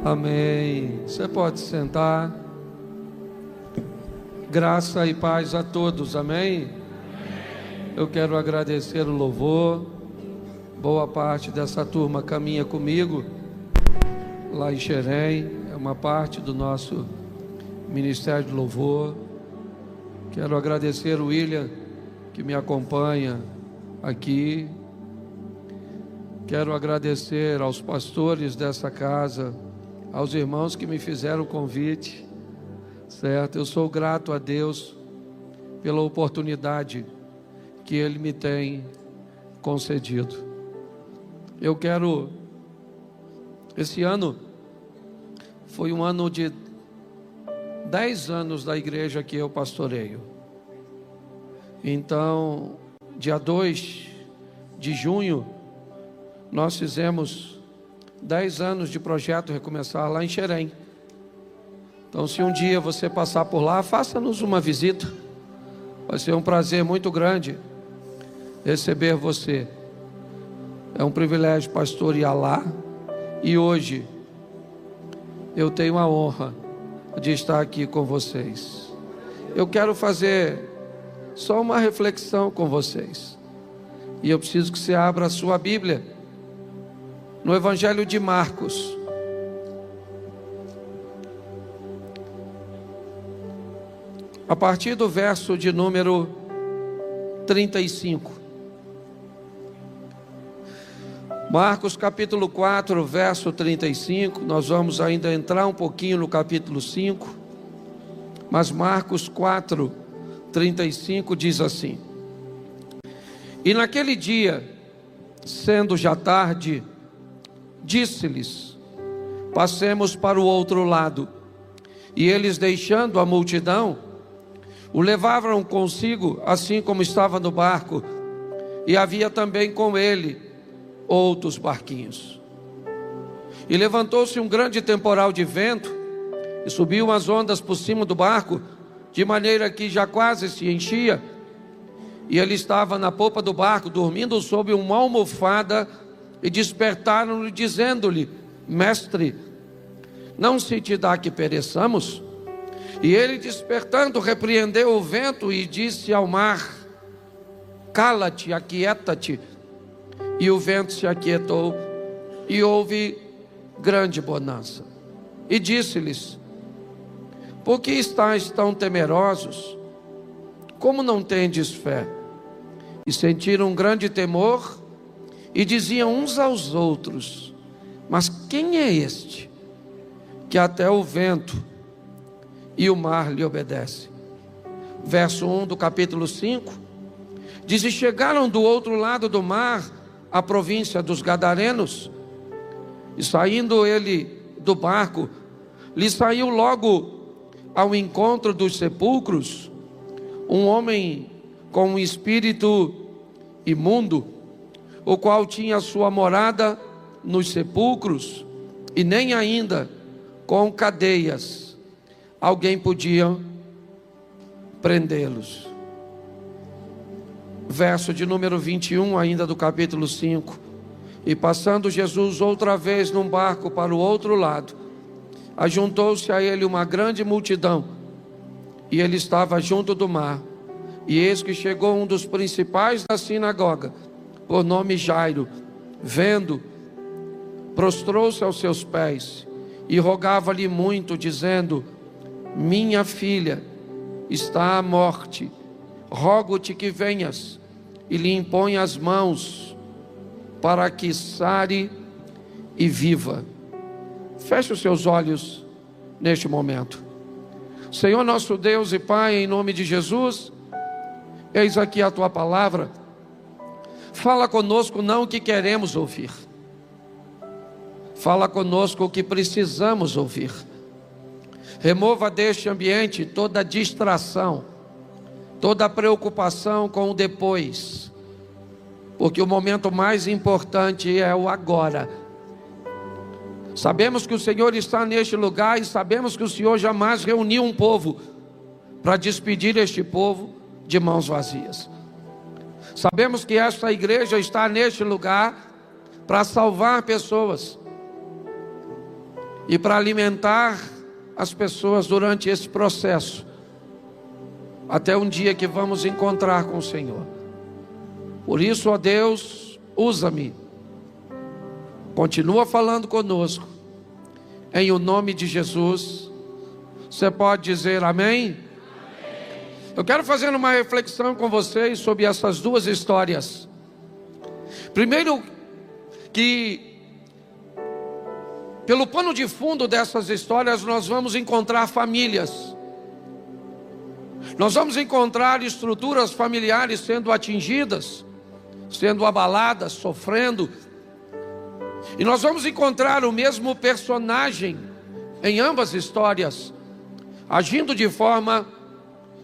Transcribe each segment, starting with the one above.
Amém. Você pode sentar. Graça e paz a todos. Amém. Eu quero agradecer o louvor. Boa parte dessa turma caminha comigo lá em Xerém. É uma parte do nosso Ministério de Louvor. Quero agradecer o William, que me acompanha aqui. Quero agradecer aos pastores dessa casa, aos irmãos que me fizeram o convite, certo? Eu sou grato a Deus pela oportunidade que Ele me tem concedido. Eu quero, esse ano foi um ano de 10 anos da igreja que eu pastoreio. Então, dia 2 de junho, nós fizemos 10 anos de projeto Recomeçar lá em Xerém. Então, se um dia você passar por lá, faça-nos uma visita. Vai ser um prazer muito grande receber você. É um privilégio pastorear lá. E hoje eu tenho a honra de estar aqui com vocês. Eu quero fazer só uma reflexão com vocês. E eu preciso que você abra a sua Bíblia no Evangelho de Marcos. A partir do verso de número 35. Marcos capítulo 4, verso 35. Nós vamos ainda entrar um pouquinho no capítulo 5. Mas Marcos 4, 35 diz assim: E naquele dia, sendo já tarde, disse-lhes: Passemos para o outro lado. E eles, deixando a multidão, o levavam consigo, assim como estava no barco, e havia também com ele outros barquinhos. E levantou-se um grande temporal de vento, e subiu as ondas por cima do barco, de maneira que já quase se enchia. E ele estava na popa do barco, dormindo sob uma almofada, e despertaram-lhe, dizendo-lhe: Mestre, não se te dá que pereçamos? E ele, despertando, repreendeu o vento e disse ao mar: Cala-te, aquieta-te. E o vento se aquietou, e houve grande bonança. E disse-lhes: Por que estáis tão temerosos? Como não tendes fé? E sentiram um grande temor, e diziam uns aos outros: Mas quem é este, que até o vento e o mar lhe obedecem? Verso 1 do capítulo 5 diz: E chegaram do outro lado do mar, a província dos Gadarenos. E saindo ele do barco, lhe saiu logo ao encontro dos sepulcros um homem com um espírito imundo, o qual tinha sua morada nos sepulcros, e nem ainda com cadeias alguém podia prendê-los. Verso de número 21, ainda do capítulo 5. E passando Jesus outra vez num barco para o outro lado, ajuntou-se a ele uma grande multidão, e ele estava junto do mar. E eis que chegou um dos principais da sinagoga, por nome Jairo. Vendo, prostrou-se aos seus pés e rogava-lhe muito, dizendo: Minha filha está à morte, rogo-te que venhas e lhe impõe as mãos, para que sare e viva. Feche os seus olhos neste momento. Senhor nosso Deus e Pai, em nome de Jesus, eis aqui a Tua palavra. Fala conosco não o que queremos ouvir, fala conosco o que precisamos ouvir. Remova deste ambiente toda distração, toda preocupação com o depois, porque o momento mais importante é o agora. Sabemos que o Senhor está neste lugar, e sabemos que o Senhor jamais reuniu um povo para despedir este povo de mãos vazias. Sabemos que esta igreja está neste lugar para salvar pessoas. e para alimentar as pessoas durante esse processo, até um dia que vamos encontrar com o Senhor. Por isso, ó Deus, usa-me, continua falando conosco, em o nome de Jesus. Você pode dizer amém? Eu quero fazer uma reflexão com vocês sobre essas duas histórias. Primeiro, que pelo pano de fundo dessas histórias nós vamos encontrar famílias. Nós vamos encontrar estruturas familiares sendo atingidas, sendo abaladas, sofrendo. E nós vamos encontrar o mesmo personagem em ambas histórias, agindo de forma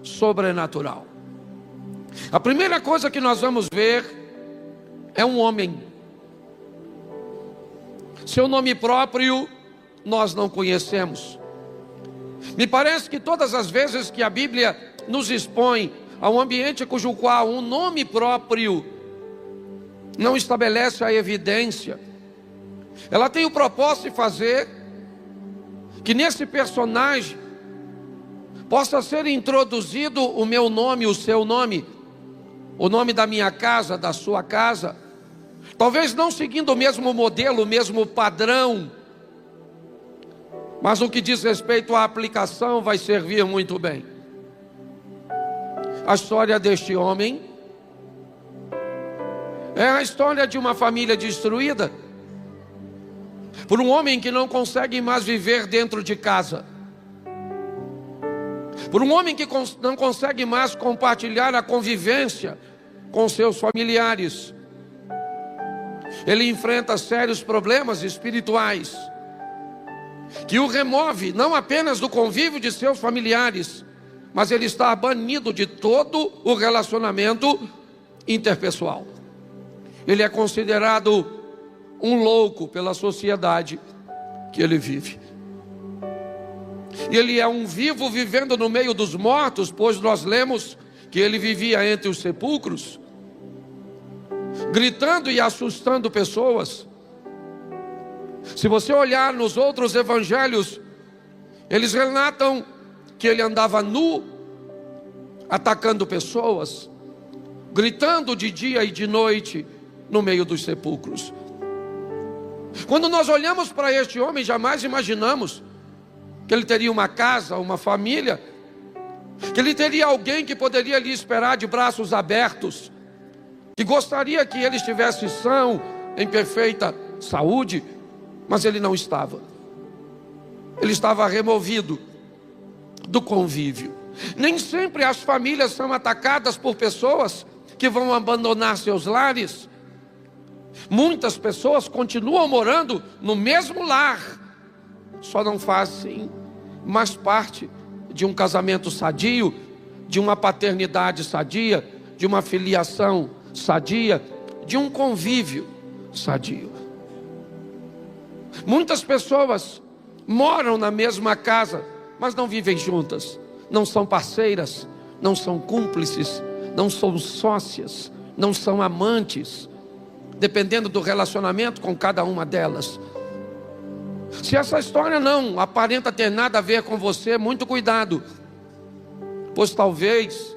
sobrenatural. A primeira coisa que nós vamos ver é um homem. Seu nome próprio nós não conhecemos. Me parece que todas as vezes que a Bíblia nos expõe a um ambiente cujo qual um nome próprio não estabelece a evidência, ela tem o propósito de fazer que nesse personagem possa ser introduzido o meu nome, o seu nome, o nome da minha casa, da sua casa, talvez não seguindo o mesmo modelo, o mesmo padrão, mas no que diz respeito à aplicação vai servir muito bem. A história deste homem é a história de uma família destruída por um homem que não consegue mais viver dentro de casa, por um homem que não consegue mais compartilhar a convivência com seus familiares. Ele enfrenta sérios problemas espirituais que o remove não apenas do convívio de seus familiares, mas ele está banido de todo o relacionamento interpessoal. Ele é considerado um louco pela sociedade que ele vive. E ele é um vivo vivendo no meio dos mortos, pois nós lemos que ele vivia entre os sepulcros, gritando e assustando pessoas. Se você olhar nos outros evangelhos, eles relatam que ele andava nu, atacando pessoas, gritando de dia e de noite no meio dos sepulcros. Quando nós olhamos para este homem, jamais imaginamos que ele teria uma casa, uma família, que ele teria alguém que poderia lhe esperar de braços abertos, que gostaria que ele estivesse são, em perfeita saúde, mas ele não estava. Ele estava removido do convívio. Nem sempre as famílias são atacadas por pessoas que vão abandonar seus lares. Muitas pessoas continuam morando no mesmo lar, só não fazem mais parte de um casamento sadio, de uma paternidade sadia, de uma filiação sadia, de um convívio sadio. Muitas pessoas moram na mesma casa, mas não vivem juntas, não são parceiras, não são cúmplices, não são sócias, não são amantes, dependendo do relacionamento com cada uma delas. Se essa história não aparenta ter nada a ver com você, muito cuidado, pois talvez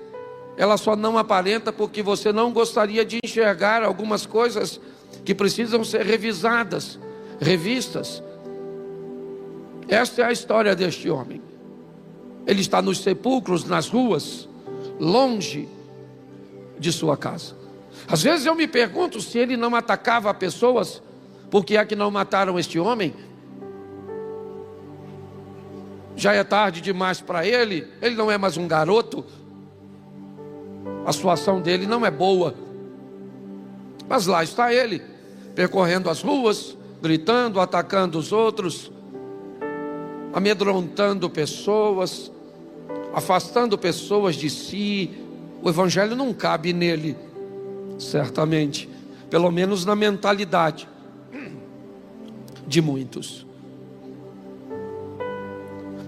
ela só não aparenta porque você não gostaria de enxergar algumas coisas que precisam ser revisadas, revistas. Esta é a história deste homem. Ele está nos sepulcros, nas ruas, longe de sua casa. Às vezes eu me pergunto se ele não atacava pessoas, por que é que não mataram este homem? Já é tarde demais para ele, ele não é mais um garoto, a situação dele não é boa, mas lá está ele, percorrendo as ruas, gritando, atacando os outros, amedrontando pessoas, afastando pessoas de si. O evangelho não cabe nele, certamente, pelo menos na mentalidade de muitos.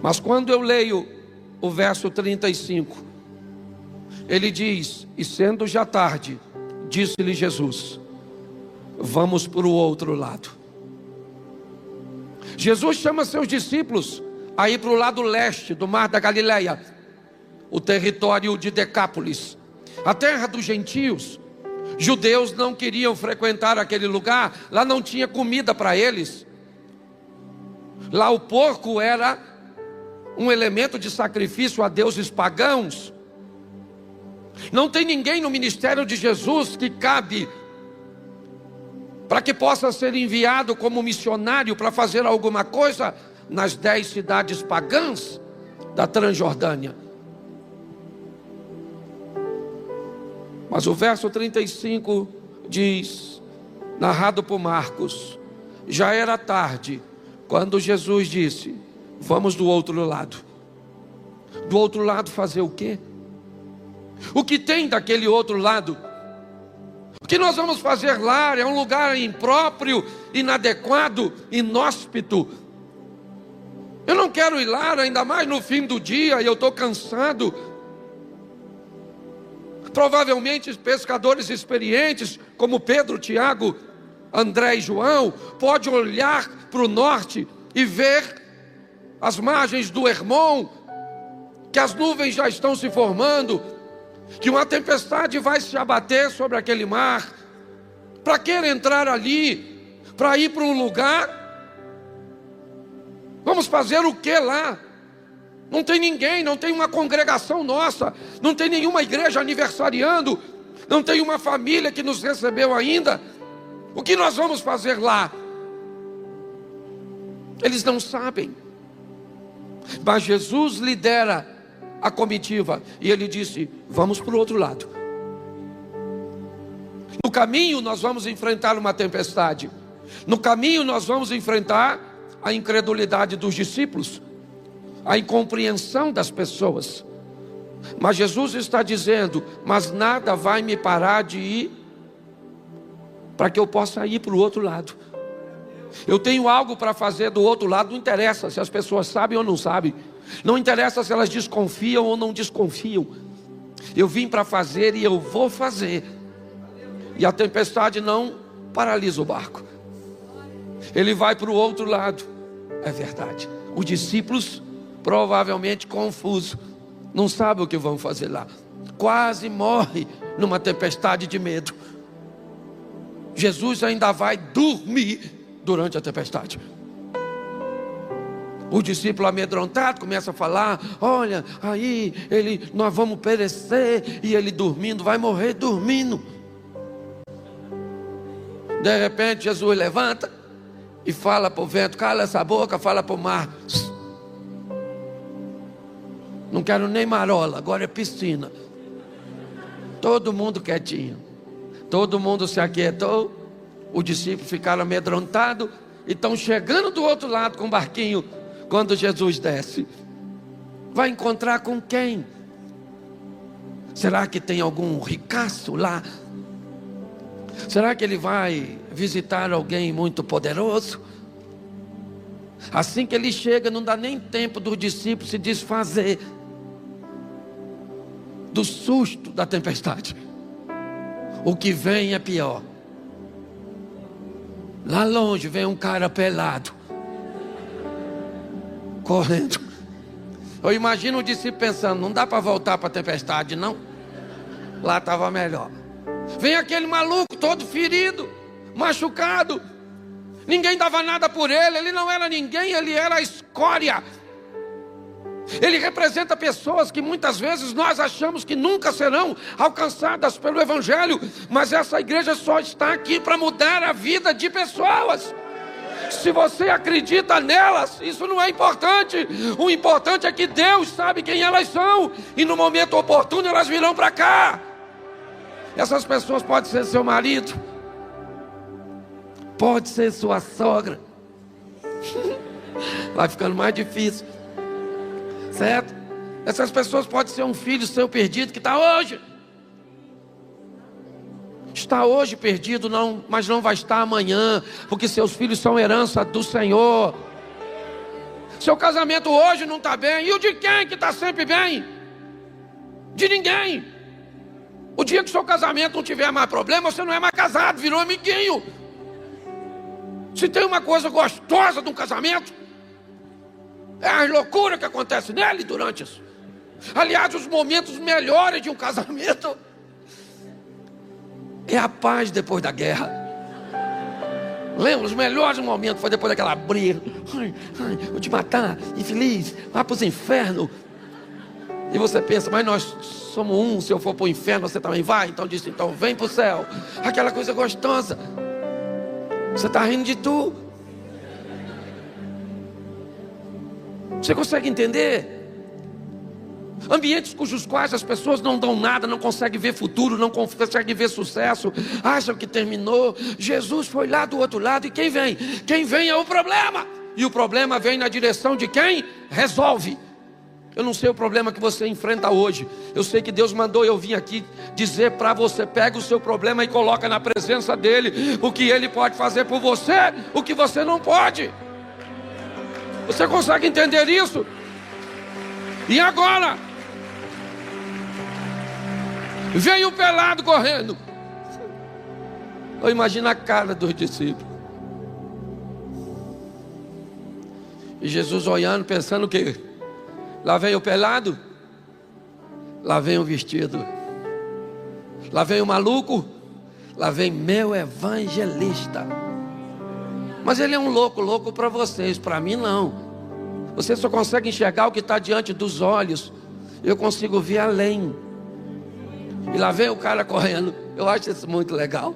Mas quando eu leio o verso 35, ele diz: e sendo já tarde, disse-lhe Jesus: vamos para o outro lado. Jesus chama seus discípulos a ir para o lado leste do mar da Galileia, o território de Decápolis, a terra dos gentios. Judeus não queriam frequentar aquele lugar, lá não tinha comida para eles. Lá o porco era um elemento de sacrifício a deuses pagãos. Não tem ninguém no ministério de Jesus que cabe para que possa ser enviado como missionário para fazer alguma coisa nas 10 cidades pagãs da Transjordânia. Mas o verso 35 diz, narrado por Marcos: já era tarde quando Jesus disse: vamos do outro lado. Do outro lado fazer o quê? O que tem daquele outro lado? O que nós vamos fazer lá? É um lugar impróprio, inadequado, inóspito. Eu não quero ir lá, ainda mais no fim do dia, e eu estou cansado. Provavelmente pescadores experientes, como Pedro, Tiago, André e João, pode olhar para o norte e ver as margens do Hermon, que as nuvens já estão se formando, que uma tempestade vai se abater sobre aquele mar. Para que entrar ali? Para ir para um lugar? Vamos fazer o que lá? Não tem ninguém, não tem uma congregação nossa, não tem nenhuma igreja aniversariando, não tem uma família que nos recebeu ainda. O que nós vamos fazer lá? Eles não sabem. Mas Jesus lidera a comitiva e ele disse: vamos para o outro lado. No caminho nós vamos enfrentar uma tempestade. No caminho nós vamos enfrentar a incredulidade dos discípulos, a incompreensão das pessoas. Mas Jesus está dizendo: mas nada vai me parar de ir, para que eu possa ir para o outro lado. Eu tenho algo para fazer do outro lado. Não interessa se as pessoas sabem ou não sabem, não interessa se elas desconfiam ou não desconfiam. Eu vim para fazer e eu vou fazer. E a tempestade não paralisa o barco. Ele vai para o outro lado. É verdade. Os discípulos, provavelmente confusos, não sabem o que vão fazer lá. Quase morre numa tempestade de medo. Jesus ainda vai dormir durante a tempestade. O discípulo amedrontado começa a falar: olha, aí nós vamos perecer. E ele dormindo, vai morrer dormindo. De repente Jesus levanta e fala para o vento: cala essa boca. Fala para o mar: não quero nem marola, agora é piscina. Todo mundo quietinho, todo mundo se aquietou. Os discípulos ficaram amedrontados e estão chegando do outro lado com o barquinho. Quando Jesus desce, vai encontrar com quem? Será que tem algum ricaço lá? Será que ele vai visitar alguém muito poderoso? Assim que ele chega, não dá nem tempo dos discípulos se desfazer do susto da tempestade. O que vem é pior. Lá longe vem um cara pelado, correndo. Eu imagino o discípulo pensando: não dá para voltar para a tempestade, não? Lá estava melhor. Vem aquele maluco todo ferido, machucado. Ninguém dava nada por ele. Ele não era ninguém, ele era a escória. Ele representa pessoas que muitas vezes nós achamos que nunca serão alcançadas pelo Evangelho. Mas essa igreja só está aqui para mudar a vida de pessoas. Se você acredita nelas, isso não é importante. O importante é que Deus sabe quem elas são, e no momento oportuno elas virão para cá. Essas pessoas podem ser seu marido, pode ser sua sogra. Vai ficando mais difícil, certo? Essas pessoas podem ser um filho seu perdido que está hoje perdido, não, mas não vai estar amanhã, porque seus filhos são herança do Senhor. Seu casamento hoje não está bem, e o de quem que está sempre bem? De ninguém. O dia que seu casamento não tiver mais problema, você não é mais casado, virou amiguinho. Se tem uma coisa gostosa de um casamento, é a loucura que acontece nele durante isso. Aliás, os momentos melhores de um casamento é a paz depois da guerra. Lembra? Os melhores momentos foi depois daquela briga. Ai, vou te matar, infeliz, vá para os infernos. E você pensa, mas nós somos um, se eu for para o inferno você também vai. Então disse, então vem para o céu. Aquela coisa gostosa. Você está rindo de tu. Você consegue entender? Ambientes cujos quais as pessoas não dão nada, não conseguem ver futuro, não conseguem ver sucesso, acham que terminou. Jesus foi lá do outro lado e quem vem? Quem vem é o problema. E o problema vem na direção de quem resolve. Eu não sei o problema que você enfrenta hoje. Eu sei que Deus mandou eu vir aqui dizer para você: pega o seu problema e coloca na presença dele, o que ele pode fazer por você, o que você não pode. Você consegue entender isso? E agora? Veio o pelado correndo. Eu imagino a cara dos discípulos. E Jesus olhando, pensando o quê? Lá vem o pelado, lá vem o vestido, lá vem o maluco, lá vem meu evangelista. Mas ele é um louco para vocês, para mim não. Você só consegue enxergar o que está diante dos olhos. Eu consigo ver além. E lá vem o cara correndo. Eu acho isso muito legal.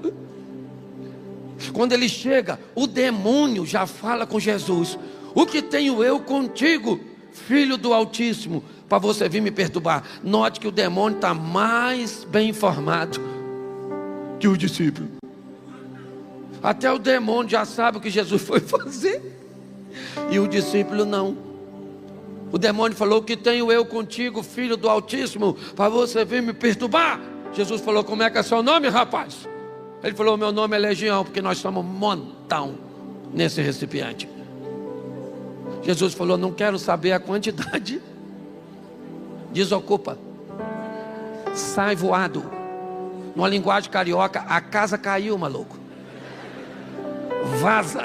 Quando ele chega, o demônio já fala com Jesus: o que tenho eu contigo, Filho do Altíssimo, para você vir me perturbar? Note que o demônio está mais bem informado que o discípulo. Até o demônio já sabe o que Jesus foi fazer, e o discípulo não. O demônio falou: o que tenho eu contigo, Filho do Altíssimo, para você vir me perturbar? Jesus falou: como é que é seu nome, rapaz? Ele falou: meu nome é Legião, porque nós somos um montão nesse recipiente. Jesus falou: não quero saber a quantidade. Desocupa. Sai voado. Numa linguagem carioca, a casa caiu, maluco. Vaza.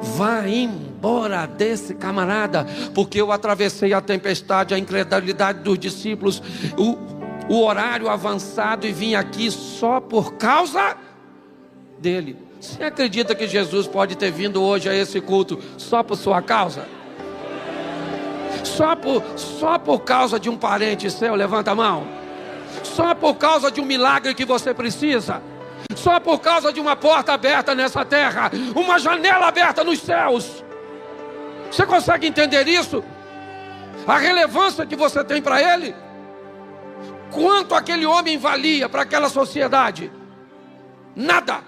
Vá embora desse camarada, porque eu atravessei a tempestade, a incredulidade dos discípulos, o horário avançado, e vim aqui só por causa dele. Você acredita que Jesus pode ter vindo hoje a esse culto só por sua causa? Só por causa de um parente seu? Levanta a mão. Só por causa de um milagre que você precisa? Só por causa de uma porta aberta nessa terra, uma janela aberta nos céus? Você consegue entender isso? A relevância que você tem para ele? Quanto aquele homem valia para aquela sociedade? Nada.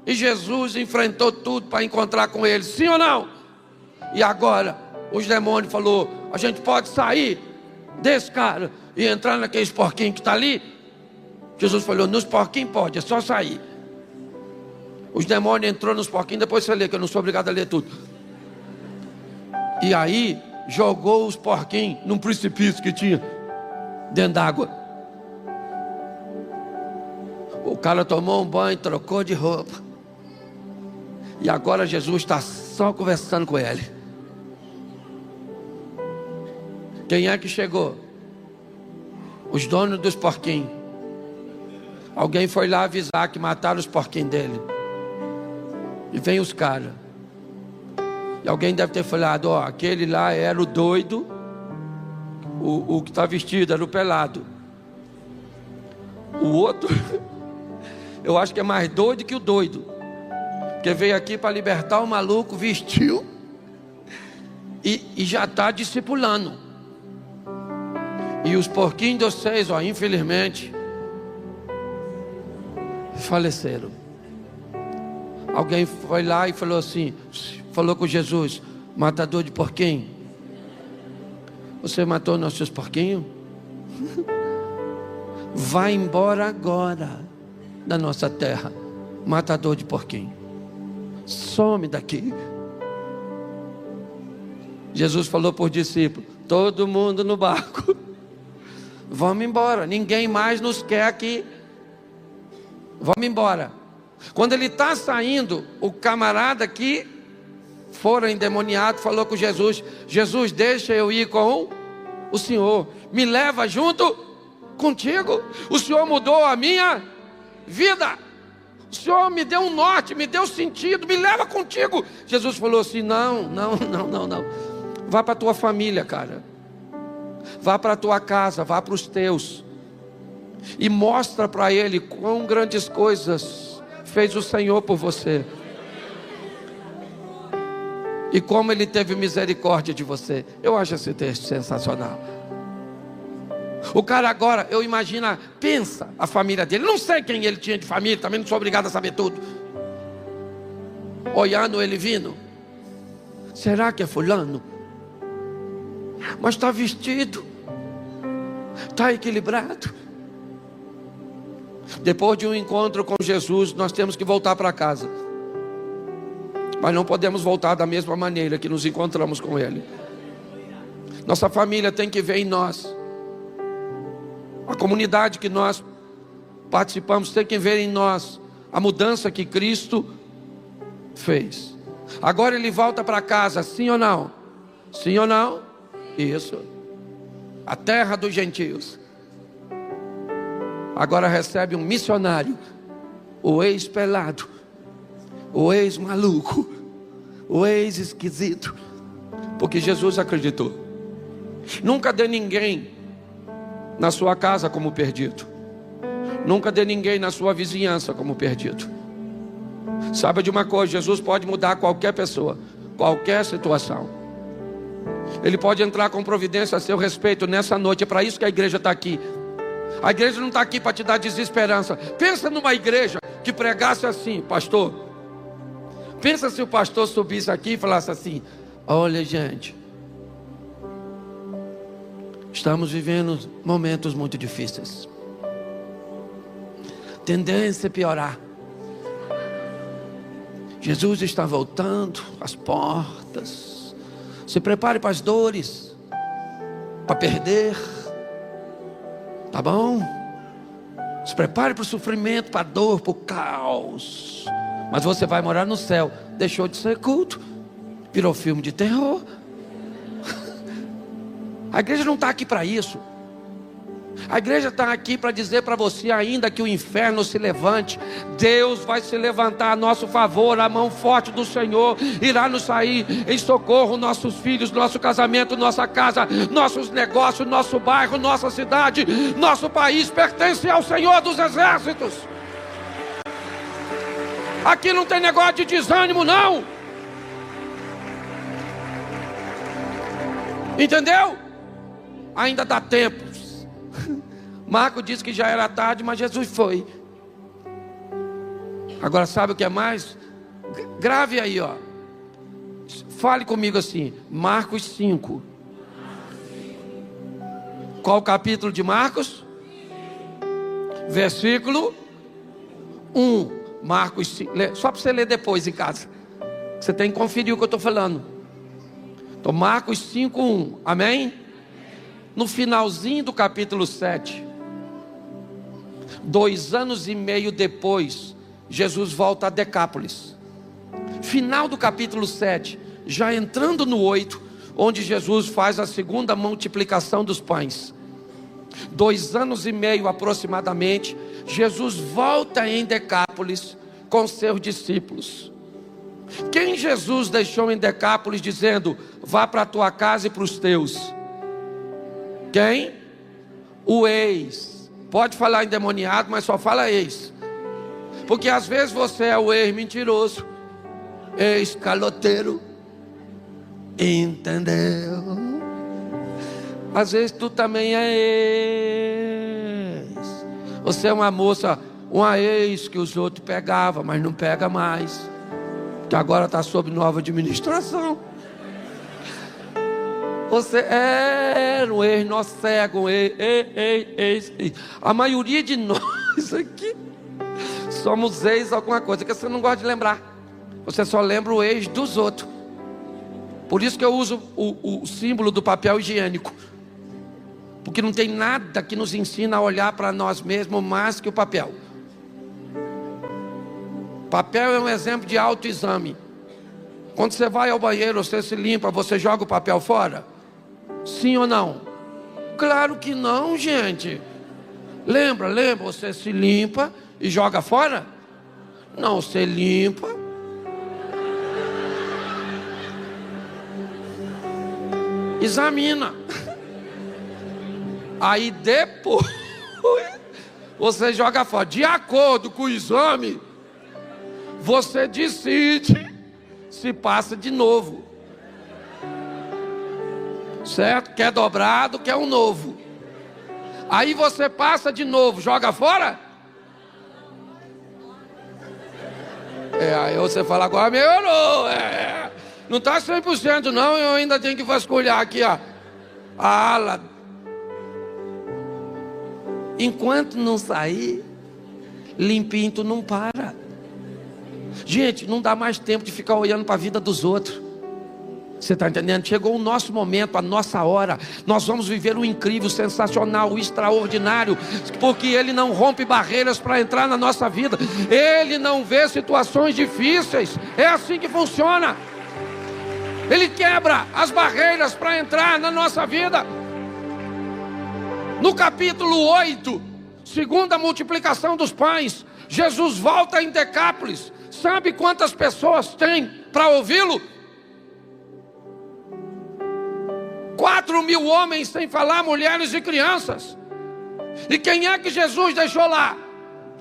E Jesus enfrentou tudo para encontrar com ele, sim ou não? E agora os demônios falaram: a gente pode sair desse cara e entrar naqueles porquinhos que está ali? Jesus falou: nos porquinhos pode, é só sair. Os demônios entrou nos porquinhos. Depois você lê, que eu não sou obrigado a ler tudo. E aí jogou os porquinhos num precipício que tinha dentro d'água. O cara tomou um banho, trocou de roupa, e agora Jesus está só conversando com ele. Quem é que chegou? Os donos dos porquinhos. Alguém foi lá avisar que mataram os porquinhos dele. E vem os caras. E alguém deve ter falado: ó, aquele lá era o doido, o que está vestido era o pelado. O outro, eu acho que é mais doido que o doido, porque veio aqui para libertar o maluco, vestiu e já está discipulando. E os porquinhos de vocês, ó, infelizmente, faleceram. Alguém foi lá e falou assim, falou com Jesus: matador de porquinho, você matou nossos porquinhos? Vai embora agora da nossa terra, matador de porquinho. Some daqui. Jesus falou por discípulo: todo mundo no barco, vamos embora, ninguém mais nos quer aqui, vamos embora. Quando ele está saindo, o camarada que fora endemoniado falou com Jesus: Jesus, deixa eu ir com o Senhor, me leva junto contigo. O Senhor mudou a minha vida, o Senhor me deu um norte, me deu sentido, me leva contigo. Jesus falou assim: não, vá para a tua família, cara, vá para a tua casa, vá para os teus, e mostra para ele quão grandes coisas fez o Senhor por você, e como Ele teve misericórdia de você. Eu acho esse texto sensacional. O cara agora, eu imagino, pensa a família dele. Não sei quem ele tinha de família, também não sou obrigado a saber tudo. Olhando ele vindo: será que é fulano? Mas está vestido, está equilibrado. Depois de um encontro com Jesus, nós temos que voltar para casa, mas não podemos voltar da mesma maneira que nos encontramos com Ele. Nossa família tem que ver em nós, a comunidade que nós participamos tem que ver em nós a mudança que Cristo fez. Agora ele volta para casa, sim ou não? Sim ou não? Isso. A terra dos gentios. Agora recebe um missionário, o ex-pelado, o ex-maluco, o ex-esquisito, porque Jesus acreditou. Nunca dê ninguém na sua casa como perdido. Nunca dê ninguém na sua vizinhança como perdido. Saiba de uma coisa: Jesus pode mudar qualquer pessoa, qualquer situação. Ele pode entrar com providência a seu respeito nessa noite. É para isso que a igreja está aqui. A igreja não está aqui para te dar desesperança. Pensa numa igreja que pregasse assim: pastor, pensa se o pastor subisse aqui e falasse assim: olha, gente, estamos vivendo momentos muito difíceis, tendência a piorar. Jesus está voltando às portas. Se prepare para as dores, para perder, tá bom? Se prepare para o sofrimento, para a dor, para o caos. Mas você vai morar no céu. Deixou de ser culto, virou filme de terror. A igreja não está aqui para isso. A igreja está aqui para dizer para você: ainda que o inferno se levante, Deus vai se levantar a nosso favor. A mão forte do Senhor irá nos sair em socorro. Nossos filhos, nosso casamento, nossa casa, nossos negócios, nosso bairro, nossa cidade, nosso país pertence ao Senhor dos exércitos. Aqui não tem negócio de desânimo, não. Entendeu? Ainda dá tempo. Marco disse que já era tarde, mas Jesus foi. Agora sabe o que é mais? Grave aí, ó. Fale comigo assim: Marcos 5. Qual o capítulo de Marcos? Versículo 1. Marcos 5. Só para você ler depois em casa. Você tem que conferir o que eu estou falando. Então, Marcos 5, 1. Amém? No finalzinho do capítulo 7, 2 anos e meio depois, Jesus volta a Decápolis. Final do capítulo 7, já entrando no 8, onde Jesus faz a segunda multiplicação dos pães. 2 anos e meio aproximadamente, Jesus volta em Decápolis com seus discípulos. Quem Jesus deixou em Decápolis dizendo: vá para a tua casa e para os teus? Quem? O ex. Pode falar endemoniado, mas só fala ex. Porque às vezes você é o ex-mentiroso, ex-caloteiro. Entendeu? Às vezes tu também é ex. Você é uma moça, uma ex que os outros pegavam, mas não pega mais, que agora está sob nova administração. Você era um ex-nó-cego, um ex. A maioria de nós aqui somos ex alguma coisa que você não gosta de lembrar. Você só lembra o ex dos outros. Por isso que eu uso o símbolo do papel higiênico. Porque não tem nada que nos ensina a olhar para nós mesmos mais que o papel. Papel é um exemplo de autoexame. Quando você vai ao banheiro, você se limpa, você joga o papel fora? Sim ou não? Claro que não, gente. Lembra, você se limpa e joga fora? Não, você limpa. Examina. Aí depois você joga fora. De acordo com o exame, você decide se passa de novo. Certo? Quer dobrado, quer um novo. Aí você passa de novo, joga fora? Aí você fala, agora melhorou. Não está 100% não, eu ainda tenho que vasculhar aqui, ó, a ala. Enquanto não sair, limpinho tu não para. Gente, não dá mais tempo de ficar olhando para a vida dos outros. Você está entendendo? Chegou o nosso momento, a nossa hora. Nós vamos viver o incrível, o sensacional, o extraordinário, porque Ele não rompe barreiras para entrar na nossa vida. Ele não vê situações difíceis. É assim que funciona. Ele quebra as barreiras para entrar na nossa vida. No capítulo 8, segunda multiplicação dos pães, Jesus volta em Decápolis. Sabe quantas pessoas tem para ouvi-lo? 4.000 homens, sem falar mulheres e crianças. E quem é que Jesus deixou lá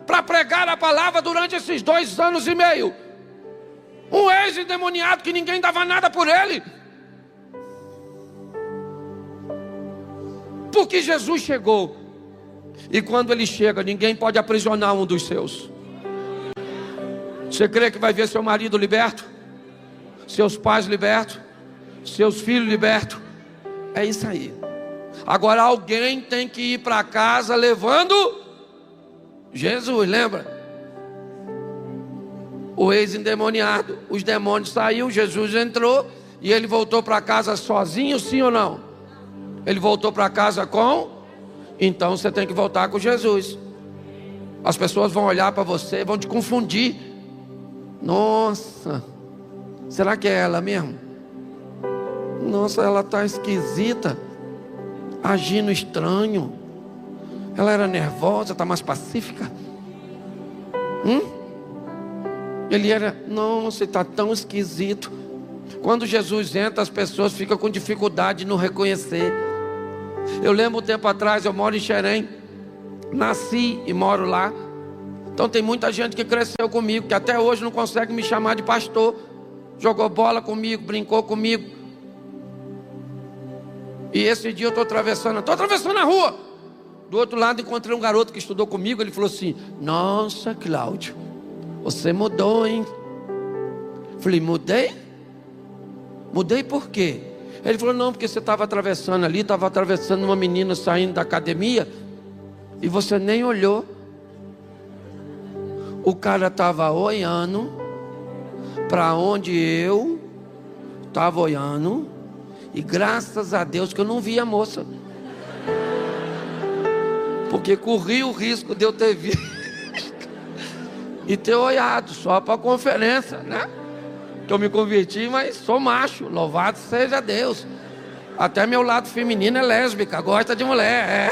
para pregar a palavra durante esses 2 anos e meio? Um ex-endemoniado que ninguém dava nada por ele. Porque Jesus chegou. E quando Ele chega, ninguém pode aprisionar um dos seus. Você crê que vai ver seu marido liberto? Seus pais libertos? Seus filhos libertos? É isso aí. Agora alguém tem que ir para casa levando Jesus, lembra? O ex-endemoniado, os demônios saíram, Jesus entrou e ele voltou para casa sozinho, sim ou não? Ele voltou para casa com? Então você tem que voltar com Jesus. As pessoas vão olhar para você, vão te confundir. Nossa, será que é ela mesmo? Nossa, ela está esquisita, agindo estranho. Ela era nervosa, está mais pacífica. Ele era, nossa, está tão esquisito. Quando Jesus entra, as pessoas ficam com dificuldade de não reconhecer. Eu lembro um tempo atrás, eu moro em Xerém, nasci e moro lá. Então tem muita gente que cresceu comigo, que até hoje não consegue me chamar de pastor. Jogou bola comigo, brincou comigo. E esse dia eu estou atravessando a rua. Do outro lado encontrei um garoto que estudou comigo. Ele falou assim, nossa, Cláudio, você mudou, hein? Falei, mudei? Mudei por quê? Ele falou, não, porque você estava atravessando ali, estava atravessando uma menina saindo da academia e você nem olhou. O cara estava olhando para onde eu estava olhando. E graças a Deus que eu não vi a moça. Porque corri o risco de eu ter visto e ter olhado só para a conferência, né? Que eu me converti, mas sou macho, louvado seja Deus. Até meu lado feminino é lésbica, gosta de mulher.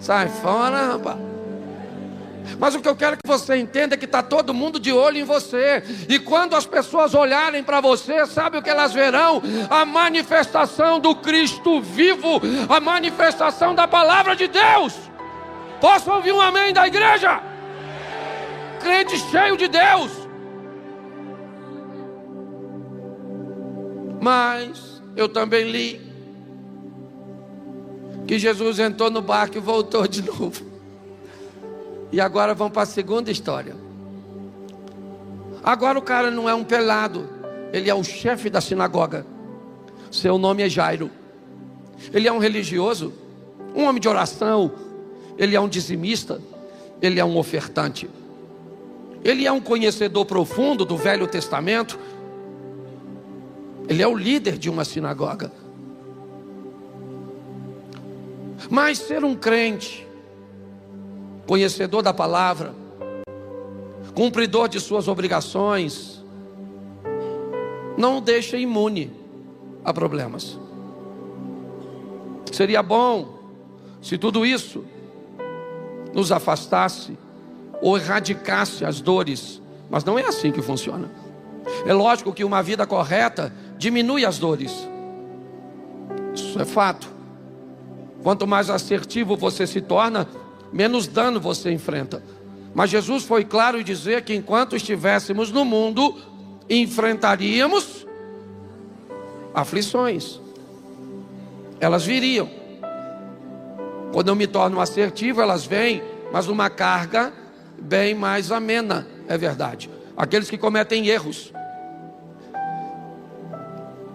Sai fora, rapaz. Mas o que eu quero que você entenda é que está todo mundo de olho em você. E quando as pessoas olharem para você, sabe o que elas verão? A manifestação do Cristo vivo, a manifestação da palavra de Deus. Posso ouvir um amém da igreja? Crente cheio de Deus. Mas eu também li que Jesus entrou no barco e voltou de novo. E agora vamos para a segunda história. Agora o cara não é um pelado, ele é o chefe da sinagoga. Seu nome é Jairo. Ele é um religioso, um homem de oração. Ele é um dizimista. Ele é um ofertante. Ele é um conhecedor profundo do Velho Testamento. Ele é o líder de uma sinagoga. Mas ser um crente, conhecedor da palavra, cumpridor de suas obrigações, não o deixa imune a problemas. Seria bom se tudo isso nos afastasse ou erradicasse as dores, mas não é assim que funciona. É lógico que uma vida correta diminui as dores, isso é fato. Quanto mais assertivo você se torna, menos dano você enfrenta. Mas Jesus foi claro em dizer que enquanto estivéssemos no mundo, enfrentaríamos aflições. Elas viriam. Quando eu me torno assertivo, elas vêm, mas numa carga bem mais amena, é verdade. Aqueles que cometem erros,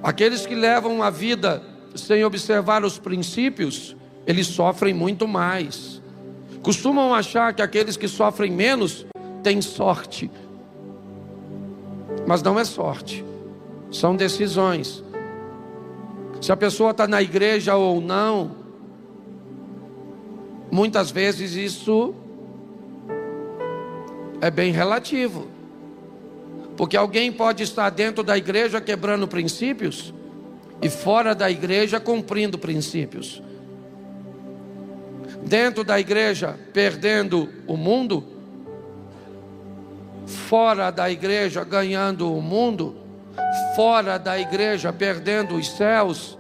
aqueles que levam a vida sem observar os princípios, eles sofrem muito mais. Costumam achar que aqueles que sofrem menos têm sorte, mas não é sorte, são decisões. Se a pessoa está na igreja ou não, muitas vezes isso é bem relativo, porque alguém pode estar dentro da igreja quebrando princípios e fora da igreja cumprindo princípios. Dentro da igreja perdendo o mundo, fora da igreja ganhando o mundo, fora da igreja perdendo os céus,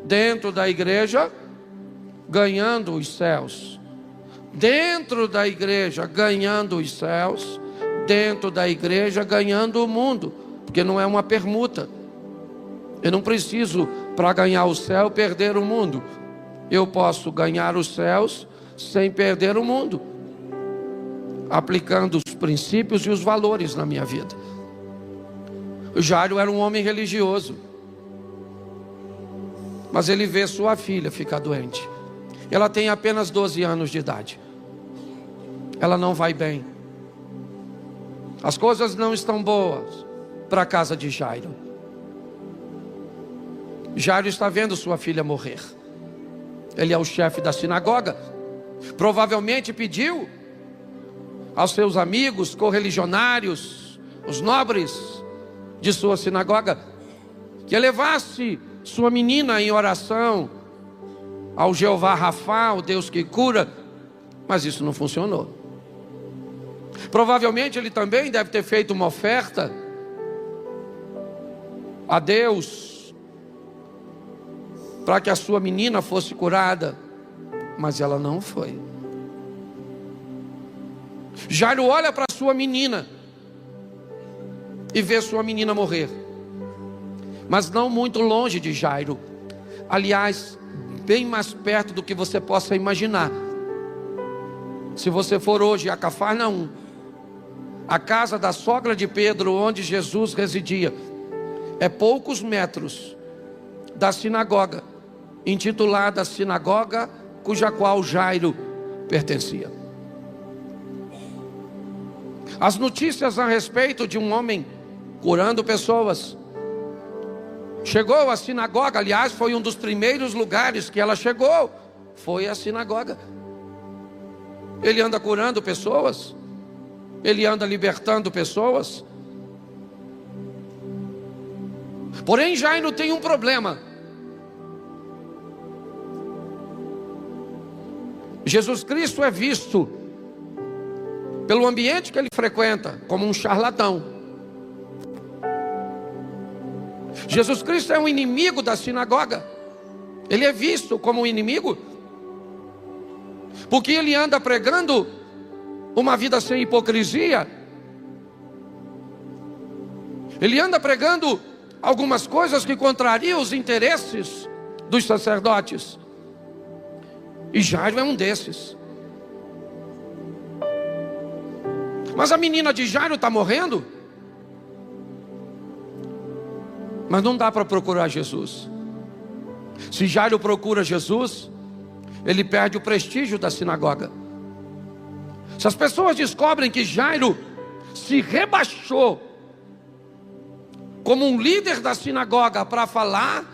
dentro da igreja ganhando os céus, dentro da igreja ganhando os céus, dentro da igreja ganhando o mundo, porque não é uma permuta. Eu não preciso, para ganhar o céu, perder o mundo. Eu posso ganhar os céus sem perder o mundo, aplicando os princípios e os valores na minha vida. O Jairo era um homem religioso, mas ele vê sua filha ficar doente. Ela tem apenas 12 anos de idade. Ela não vai bem. As coisas não estão boas para a casa de Jairo. Jairo está vendo sua filha morrer. Ele é o chefe da sinagoga. Provavelmente pediu aos seus amigos, correligionários, os nobres de sua sinagoga, que levasse sua menina em oração ao Jeová Rafá, o Deus que cura. Mas isso não funcionou. Provavelmente ele também deve ter feito uma oferta a Deus para que a sua menina fosse curada, mas ela não foi. Jairo olha para sua menina e vê sua menina morrer, mas não muito longe de Jairo. Aliás, bem mais perto do que você possa imaginar. Se você for hoje a Cafarnaum, a casa da sogra de Pedro, onde Jesus residia, é poucos metros da sinagoga, intitulada Sinagoga cuja qual Jairo pertencia. As notícias a respeito de um homem curando pessoas chegou à sinagoga. Aliás, foi um dos primeiros lugares que ela chegou, foi a sinagoga. Ele anda curando pessoas, ele anda libertando pessoas. Porém, Jairo tem um problema. Jesus Cristo é visto pelo ambiente que ele frequenta como um charlatão. Jesus Cristo é um inimigo da sinagoga. Ele é visto como um inimigo porque ele anda pregando uma vida sem hipocrisia. Ele anda pregando algumas coisas que contrariam os interesses dos sacerdotes. E Jairo é um desses. Mas a menina de Jairo está morrendo. Mas não dá para procurar Jesus. Se Jairo procura Jesus, ele perde o prestígio da sinagoga. Se as pessoas descobrem que Jairo se rebaixou como um líder da sinagoga para falar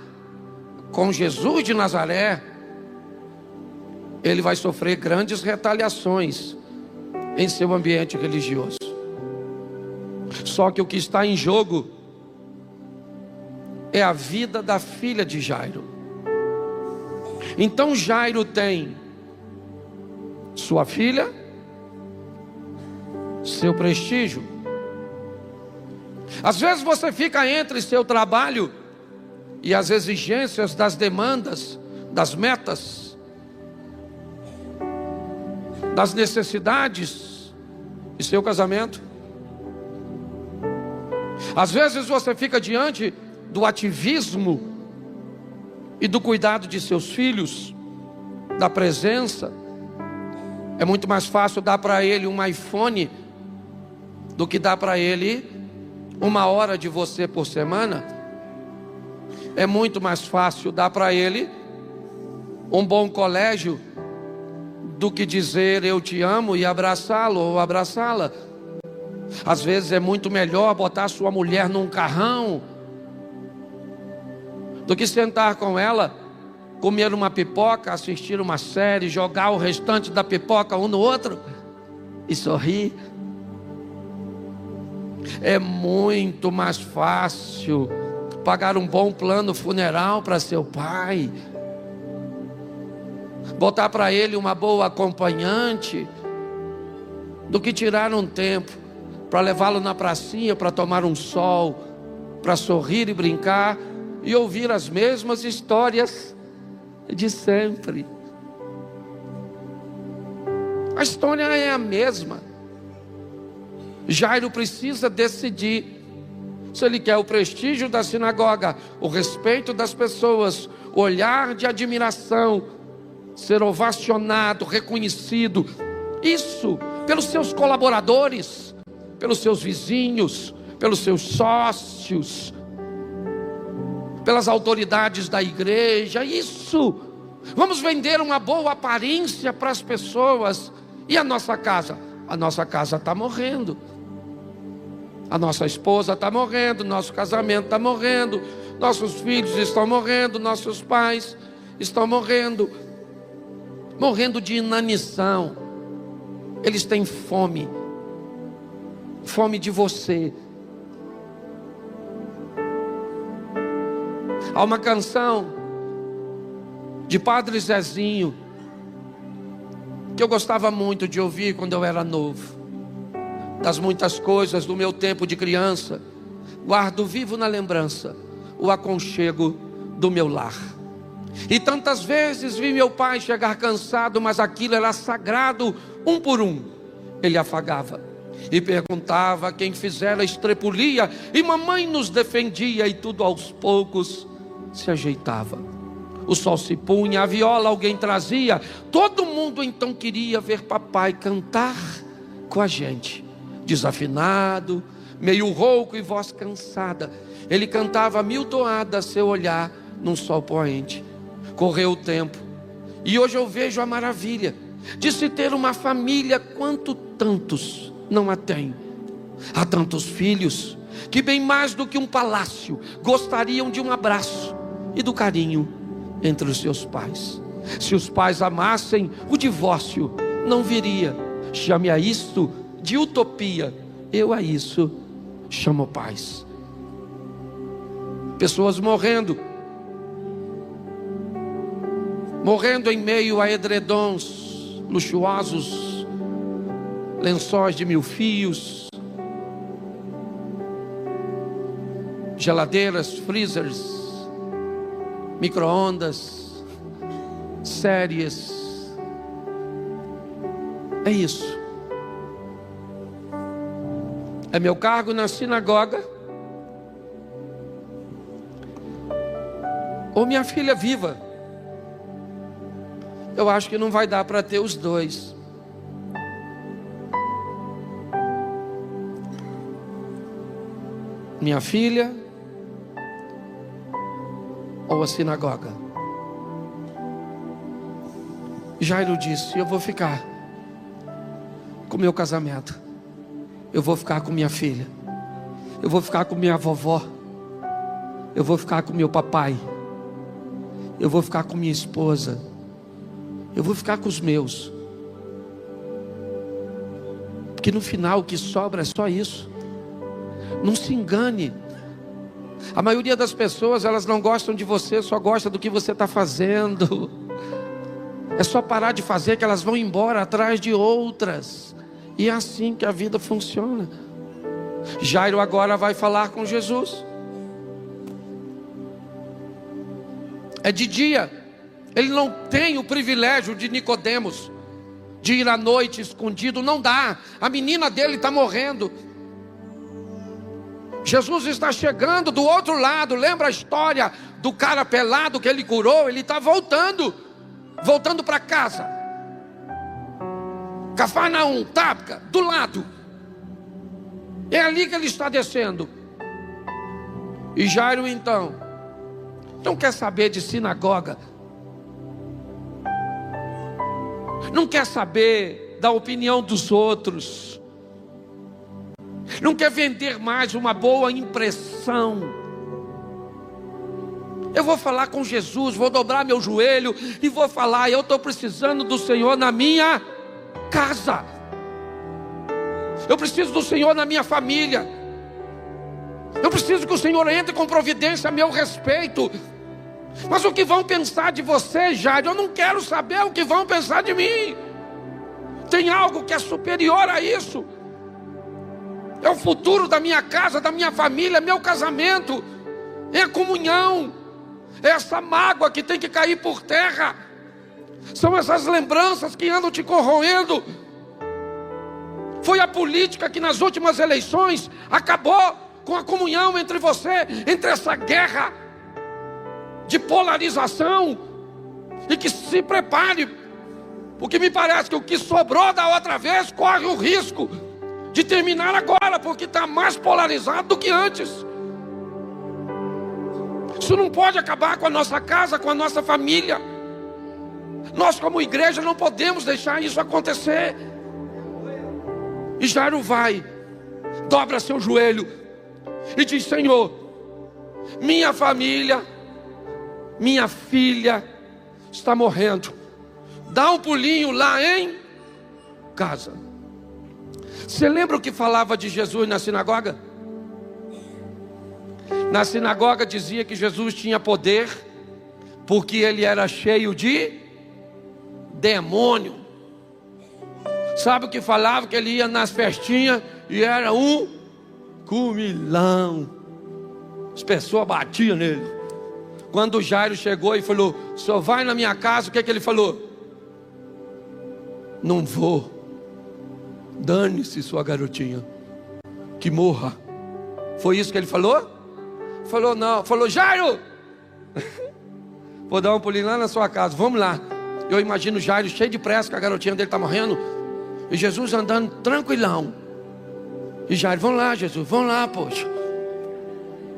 com Jesus de Nazaré, ele vai sofrer grandes retaliações em seu ambiente religioso. Só que o que está em jogo é a vida da filha de Jairo. Então Jairo tem sua filha, seu prestígio. Às vezes você fica entre seu trabalho e as exigências das demandas, das metas, das necessidades e seu casamento. Às vezes você fica diante do ativismo e do cuidado de seus filhos, da presença. É muito mais fácil dar para ele um iPhone do que dar para ele 1 hora de você por semana. É muito mais fácil dar para ele um bom colégio do que dizer eu te amo e abraçá-lo ou abraçá-la. Às vezes é muito melhor botar sua mulher num carrão do que sentar com ela, comer uma pipoca, assistir uma série, jogar o restante da pipoca um no outro e sorrir. É muito mais fácil pagar um bom plano funeral para seu pai, botar para ele uma boa acompanhante, do que tirar um tempo para levá-lo na pracinha, para tomar um sol, para sorrir e brincar e ouvir as mesmas histórias de sempre. A história é a mesma. Jairo precisa decidir se ele quer o prestígio da sinagoga, o respeito das pessoas, o olhar de admiração, ser ovacionado, reconhecido, isso pelos seus colaboradores, pelos seus vizinhos, pelos seus sócios, pelas autoridades da igreja. Isso, vamos vender uma boa aparência para as pessoas. E a nossa casa? A nossa casa está morrendo, a nossa esposa está morrendo, nosso casamento está morrendo, nossos filhos estão morrendo, nossos pais estão morrendo de inanição. Eles têm fome de você. Há uma canção de Padre Zezinho que eu gostava muito de ouvir quando eu era novo. Das muitas coisas do meu tempo de criança, guardo vivo na lembrança o aconchego do meu lar. E tantas vezes vi meu pai chegar cansado, mas aquilo era sagrado. Um por um ele afagava e perguntava quem fizera estrepulia, e mamãe nos defendia, e tudo aos poucos se ajeitava. O sol se punha, a viola alguém trazia, todo mundo então queria ver papai cantar com a gente. Desafinado, meio rouco e voz cansada, ele cantava 1000 toadas, seu olhar num sol poente. Correu o tempo e hoje eu vejo a maravilha de se ter uma família, quanto tantos não a tem. Há tantos filhos que, bem mais do que um palácio, gostariam de um abraço e do carinho entre os seus pais. Se os pais amassem, o divórcio não viria. Chame a isto de utopia, eu a isso chamo paz. Pessoas morrendo em meio a edredons luxuosos, lençóis de 1000 fios, geladeiras, freezers, micro-ondas, séries. É isso. É meu cargo na sinagoga, ou minha filha viva. Eu acho que não vai dar para ter os dois. Minha filha ou a sinagoga? Jairo disse: eu vou ficar com o meu casamento, eu vou ficar com minha filha, eu vou ficar com minha vovó, eu vou ficar com meu papai, eu vou ficar com minha esposa, eu vou ficar com os meus. Porque no final o que sobra é só isso. Não se engane. A maioria das pessoas, elas não gostam de você, só gosta do que você está fazendo. É só parar de fazer que elas vão embora atrás de outras. E é assim que a vida funciona. Jairo agora vai falar com Jesus. É de dia. Ele não tem o privilégio de Nicodemos, de ir à noite escondido. Não dá. A menina dele está morrendo. Jesus está chegando do outro lado. Lembra a história do cara pelado que ele curou? Ele está voltando para casa. Cafarnaum, Tábca, do lado. É ali que ele está descendo. E Jairo então não quer saber de sinagoga, não quer saber da opinião dos outros, não quer vender mais uma boa impressão. Eu vou falar com Jesus, vou dobrar meu joelho e vou falar: eu estou precisando do Senhor na minha casa, eu preciso do Senhor na minha família, eu preciso que o Senhor entre com providência a meu respeito. Mas o que vão pensar de você, Jairo? Eu não quero saber o que vão pensar de mim. Tem algo que é superior a isso. É o futuro da minha casa, da minha família, meu casamento, é a comunhão, é essa mágoa que tem que cair por terra, são essas lembranças que andam te corroendo. Foi a política que nas últimas eleições acabou com a comunhão entre você, entre essa guerra de polarização. E que se prepare, porque me parece que o que sobrou da outra vez corre o risco de terminar agora, porque está mais polarizado do que antes. Isso não pode acabar com a nossa casa, com a nossa família. Nós como igreja não podemos deixar isso acontecer. E Jairo vai, dobra seu joelho e diz: Senhor, minha família, minha filha está morrendo. Dá um pulinho lá em casa. Você lembra o que falava de Jesus na sinagoga? Na sinagoga dizia que Jesus tinha poder, porque ele era cheio de demônio. Sabe o que falava? Que ele ia nas festinhas e era um comilão. As pessoas batiam nele. Quando Jairo chegou e falou: o senhor vai na minha casa, o que ele falou? Não vou. Dane-se sua garotinha, que morra. Foi isso que ele falou? Falou não, falou: Jairo, vou dar um pulinho lá na sua casa, vamos lá. Eu imagino Jairo cheio de pressa, que a garotinha dele está morrendo, e Jesus andando tranquilão. E Jairo: vamos lá, Jesus, vamos lá, poxa.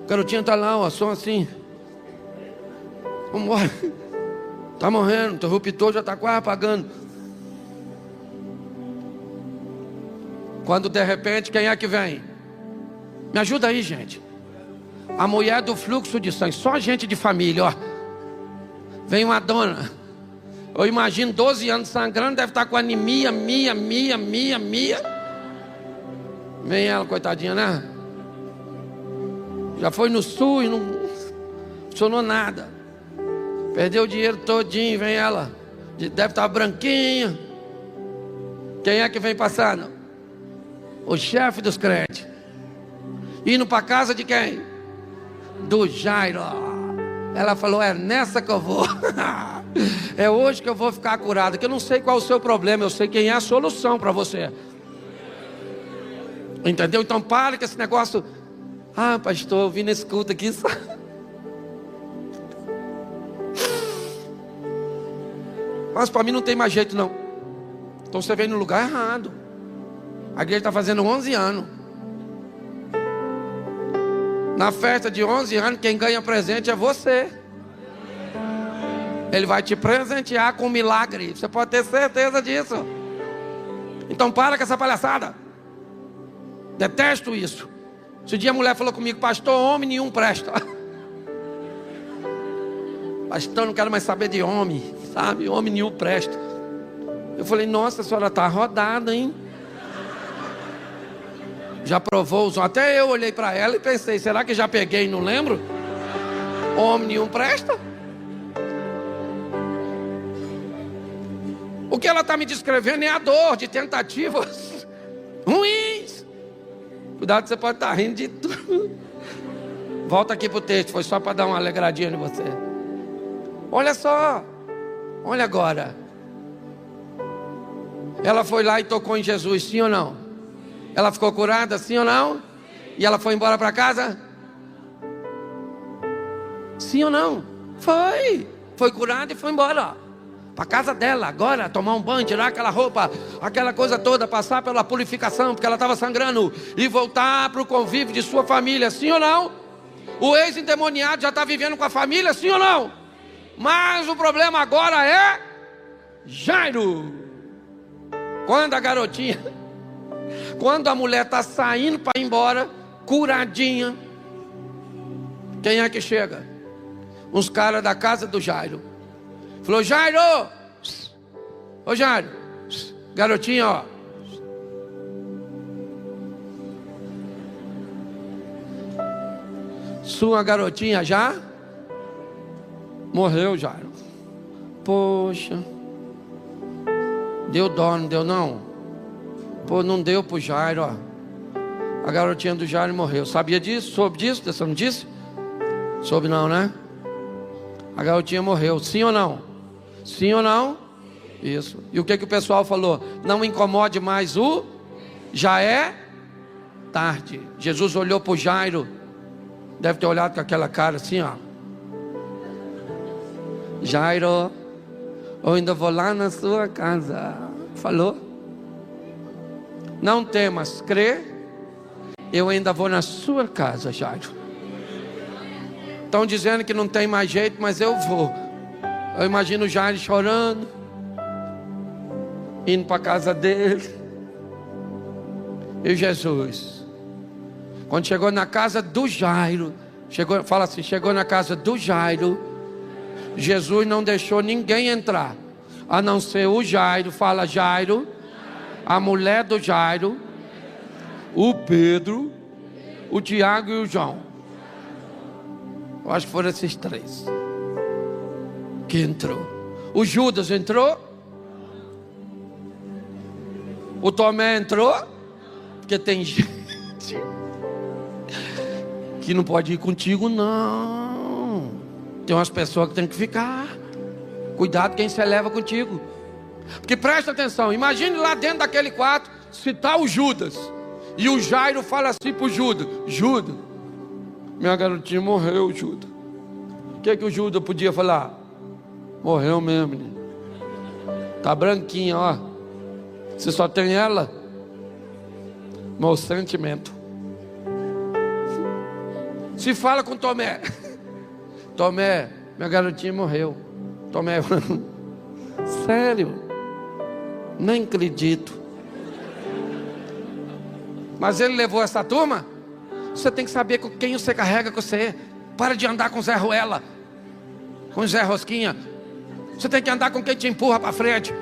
A garotinha está lá, ó, só assim. Vamos embora. Está morrendo, o interruptor já está quase apagando. Quando de repente, quem é que vem? Me ajuda aí, gente. A mulher do fluxo de sangue, só gente de família, ó. Vem uma dona, eu imagino 12 anos sangrando, deve estar com anemia, mia. Vem ela, coitadinha, né? Já foi no SUS, não funcionou nada. Perdeu o dinheiro todinho, vem ela. Deve estar branquinha. Quem é que vem passando? O chefe dos crentes. Indo para casa de quem? Do Jairo. Ela falou: é nessa que eu vou. É hoje que eu vou ficar curada. Que eu não sei qual é o seu problema, eu sei quem é a solução para você. Entendeu? Então para com esse negócio. Ah, pastor, eu vim nesse culto aqui. Mas para mim não tem mais jeito não. Então você veio no lugar errado. A igreja está fazendo 11 anos. Na festa de 11 anos, quem ganha presente é você. Ele vai te presentear com um milagre. Você pode ter certeza disso. Então para com essa palhaçada. Detesto isso. Esse dia a mulher falou comigo: pastor, homem nenhum presta. Pastor, não quero mais saber de homem, sabe? Homem nenhum presta. Eu falei: nossa, a senhora está rodada, hein? Já provou os homens. Até eu olhei para ela e pensei, será que já peguei e não lembro? Homem nenhum presta. O que ela está me descrevendo é a dor de tentativas ruins. Cuidado, você pode estar rindo de tudo. Volta aqui para o texto, foi só para dar uma alegradinha em você. Olha só, olha agora. Ela foi lá e tocou em Jesus, sim ou não? Ela ficou curada, sim ou não? E ela foi embora para casa? Sim ou não? Foi curada e foi embora para casa dela. Agora tomar um banho, tirar aquela roupa, aquela coisa toda, passar pela purificação, porque ela estava sangrando, e voltar para o convívio de sua família, sim ou não? O ex-endemoniado já está vivendo com a família, sim ou não? Mas o problema agora é Jairo. Quando a garotinha, quando a mulher está saindo para ir embora, curadinha, quem é que chega? Uns caras da casa do Jairo. Falou, Jairo, ô Jairo, garotinha, ó. Sua garotinha já morreu, Jairo. Poxa, deu dó, não deu não? Pô, não deu pro Jairo, ó. A garotinha do Jairo morreu. Sabia disso? Soube disso? Você não disse? Soube não, né? A garotinha morreu, sim ou não? Sim ou não? Isso. E o que o pessoal falou? Não incomode mais já é tarde. Jesus olhou para o Jairo. Deve ter olhado com aquela cara assim, ó. Jairo, eu ainda vou lá na sua casa. Falou? Não temas, crê. Eu ainda vou na sua casa, Jairo. Estão dizendo que não tem mais jeito, mas eu vou. Eu imagino o Jairo chorando, indo para a casa dele. E Jesus, quando chegou na casa do Jairo, chegou na casa do Jairo, Jesus não deixou ninguém entrar, a não ser o Jairo. Fala Jairo, a mulher do Jairo, o Pedro, o Tiago e o João. Eu acho que foram esses três que entrou. O Judas entrou. O Tomé entrou. Porque tem gente que não pode ir contigo, não. Tem umas pessoas que tem que ficar. Cuidado quem se leva contigo. Porque presta atenção, imagine lá dentro daquele quarto, se está o Judas, e o Jairo fala assim para o Judas: Judas, minha garotinha morreu, Judas. O que o Judas podia falar? Morreu mesmo, menino. Tá branquinha, ó. Você só tem ela? Meu sentimento. Se fala com Tomé: Tomé, minha garotinha morreu. Tomé, sério? Nem acredito. Mas ele levou essa turma? Você tem que saber com quem você carrega com você. Para de andar com Zé Ruela, com Zé Rosquinha. Você tem que andar com quem te empurra para frente.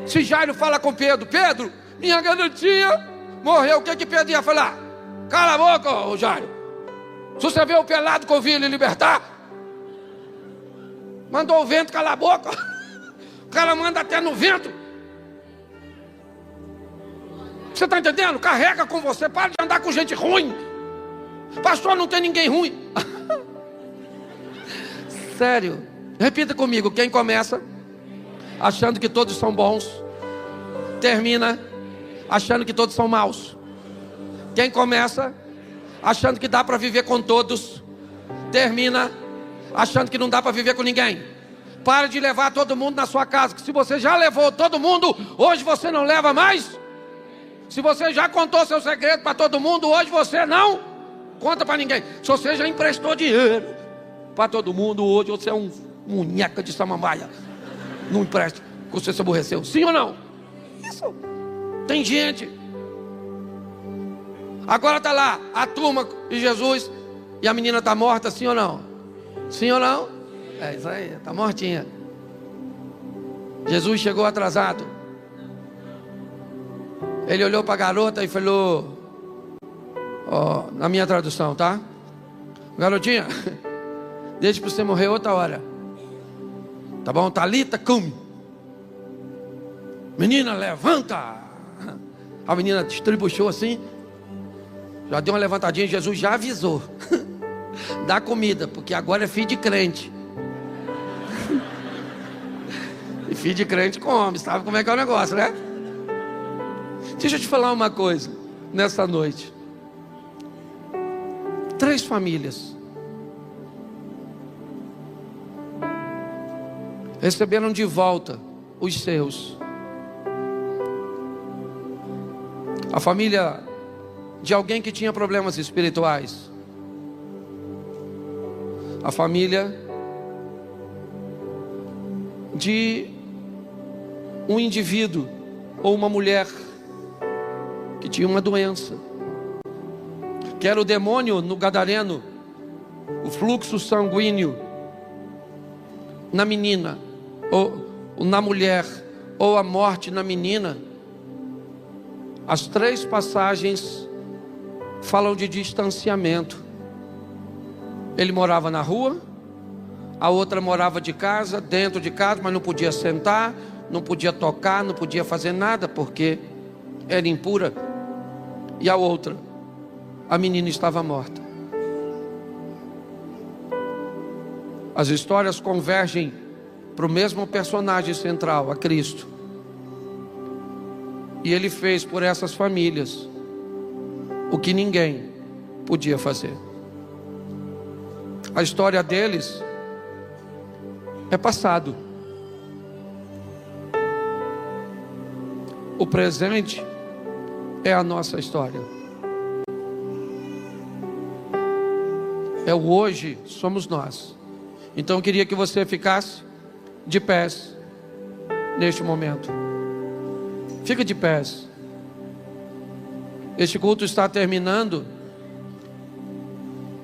Se Jairo fala com Pedro: Pedro, minha garotinha morreu, o que Pedro ia falar? Cala a boca, ô Jairo. Se você vê o pelado que eu vi ele libertar, mandou o vento calar a boca. O cara manda até no vento. Você está entendendo? Carrega com você, para de andar com gente ruim. Pastor, não tem ninguém ruim. Sério, repita comigo: quem começa achando que todos são bons, termina achando que todos são maus. Quem começa achando que dá para viver com todos, termina achando que não dá para viver com ninguém. Para de levar todo mundo na sua casa, que se você já levou todo mundo, hoje você não leva mais. Se você já contou seu segredo para todo mundo, hoje você não conta para ninguém. Se você já emprestou dinheiro para todo mundo, hoje você é um munheca de samambaia. Não empresta, você se aborreceu. Sim ou não? Isso. Tem gente. Agora está lá a turma de Jesus e a menina está morta, sim ou não? Sim ou não? É isso aí, está mortinha. Jesus chegou atrasado. Ele olhou para a garota e falou: Ó, na minha tradução, tá? Garotinha, deixa para você morrer outra hora. Tá bom? Talita, cum. Menina, levanta. A menina estribuchou assim. Já deu uma levantadinha. Jesus já avisou. Dá comida, porque agora é filho de crente. E filho de crente come. Sabe como é que é o negócio, né? Deixa eu te falar uma coisa. Nessa noite, 3 famílias receberam de volta os seus. A família de alguém que tinha problemas espirituais. A família de um indivíduo ou uma mulher que tinha uma doença, que era o demônio no gadareno, o fluxo sanguíneo na menina, ou na mulher, ou a morte na menina. As 3 passagens falam de distanciamento. Ele morava na rua, a outra morava de casa, dentro de casa, mas não podia sentar, não podia tocar, não podia fazer nada, porque era impura. E a outra, a menina estava morta. As histórias convergem para o mesmo personagem central, a Cristo. E Ele fez por essas famílias o que ninguém podia fazer. A história deles é passado. O presente é a nossa história. É o hoje, somos nós. Então eu queria que você ficasse de pés neste momento. Fica de pés. Este culto está terminando